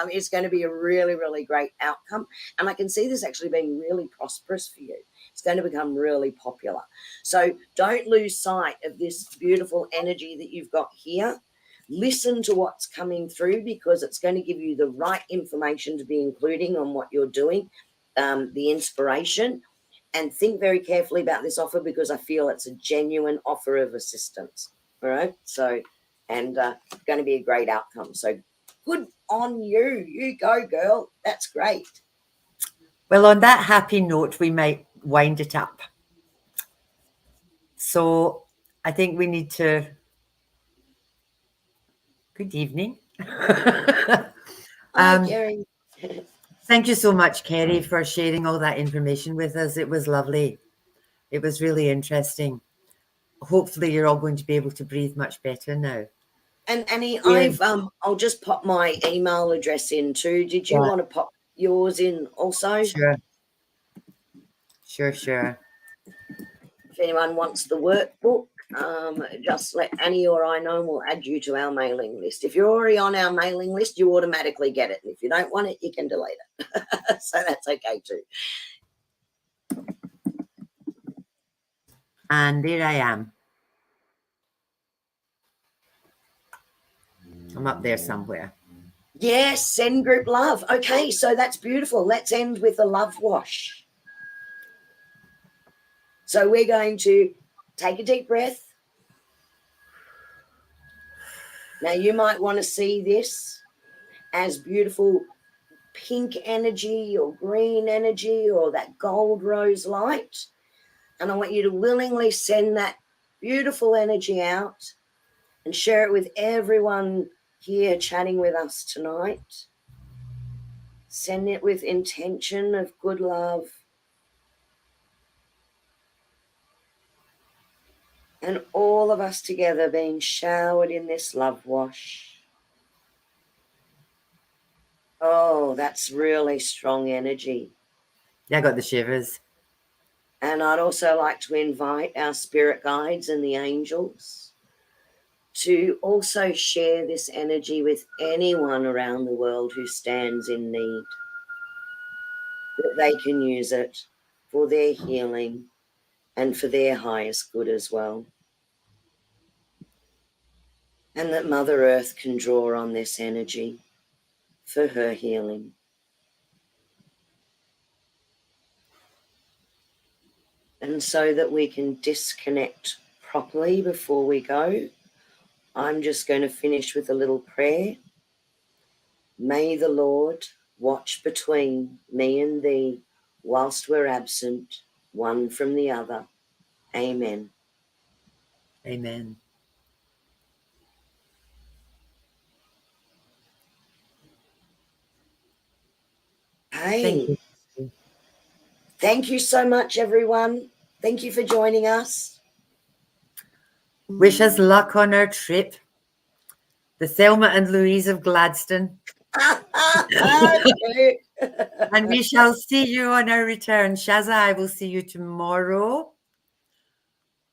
It's going to be a really, really great outcome. And I can see this actually being really prosperous for you. It's going to become really popular. So don't lose sight of this beautiful energy that you've got here. Listen to what's coming through, because it's going to give you the right information to be including on what you're doing, the inspiration. And think very carefully about this offer, because I feel it's a genuine offer of assistance. All right. So, and going to be a great outcome. So good on you. You go, girl. That's great. Well, on that happy note, we might wind it up. So I think we need to. Good evening. Hi, Kerrie. Thank you so much, Kerrie, for sharing all that information with us. It was lovely. It was really interesting. Hopefully you're all going to be able to breathe much better now. And Annie, Yeah. I'll just pop my email address in too. Did you want to pop yours in also? Sure. If anyone wants the workbook, just let Annie or I know, and we'll add you to our mailing list. If you're already on our mailing list, you automatically get it. And if you don't want it, you can delete it. So that's okay too. And there I am. I'm up there somewhere. Yes, send group love. Okay, so that's beautiful. Let's end with a love wash. So we're going to take a deep breath. Now, you might want to see this as beautiful pink energy or green energy or that gold rose light. And I want you to willingly send that beautiful energy out and share it with everyone here chatting with us tonight. Send it with intention of good love. And all of us together being showered in this love wash. Oh, that's really strong energy. Yeah, I got the shivers. And I'd also like to invite our spirit guides and the angels to also share this energy with anyone around the world who stands in need, that they can use it for their healing and for their highest good as well. And that Mother Earth can draw on this energy for her healing. And so that we can disconnect properly before we go, I'm just going to finish with a little prayer. May the Lord watch between me and thee whilst we're absent, one from the other. Amen. Amen. Hey, thank you so much, everyone. Thank you for joining us. Wish us luck on our trip. The Thelma and Louise of Gladstone. And we shall see you on our return. Shazza, I will see you tomorrow.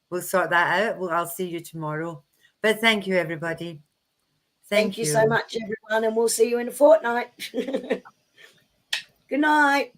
We'll sort that out. I'll see you tomorrow. But thank you, everybody. Thank you so much, everyone. and we'll see you in a fortnight. Good night.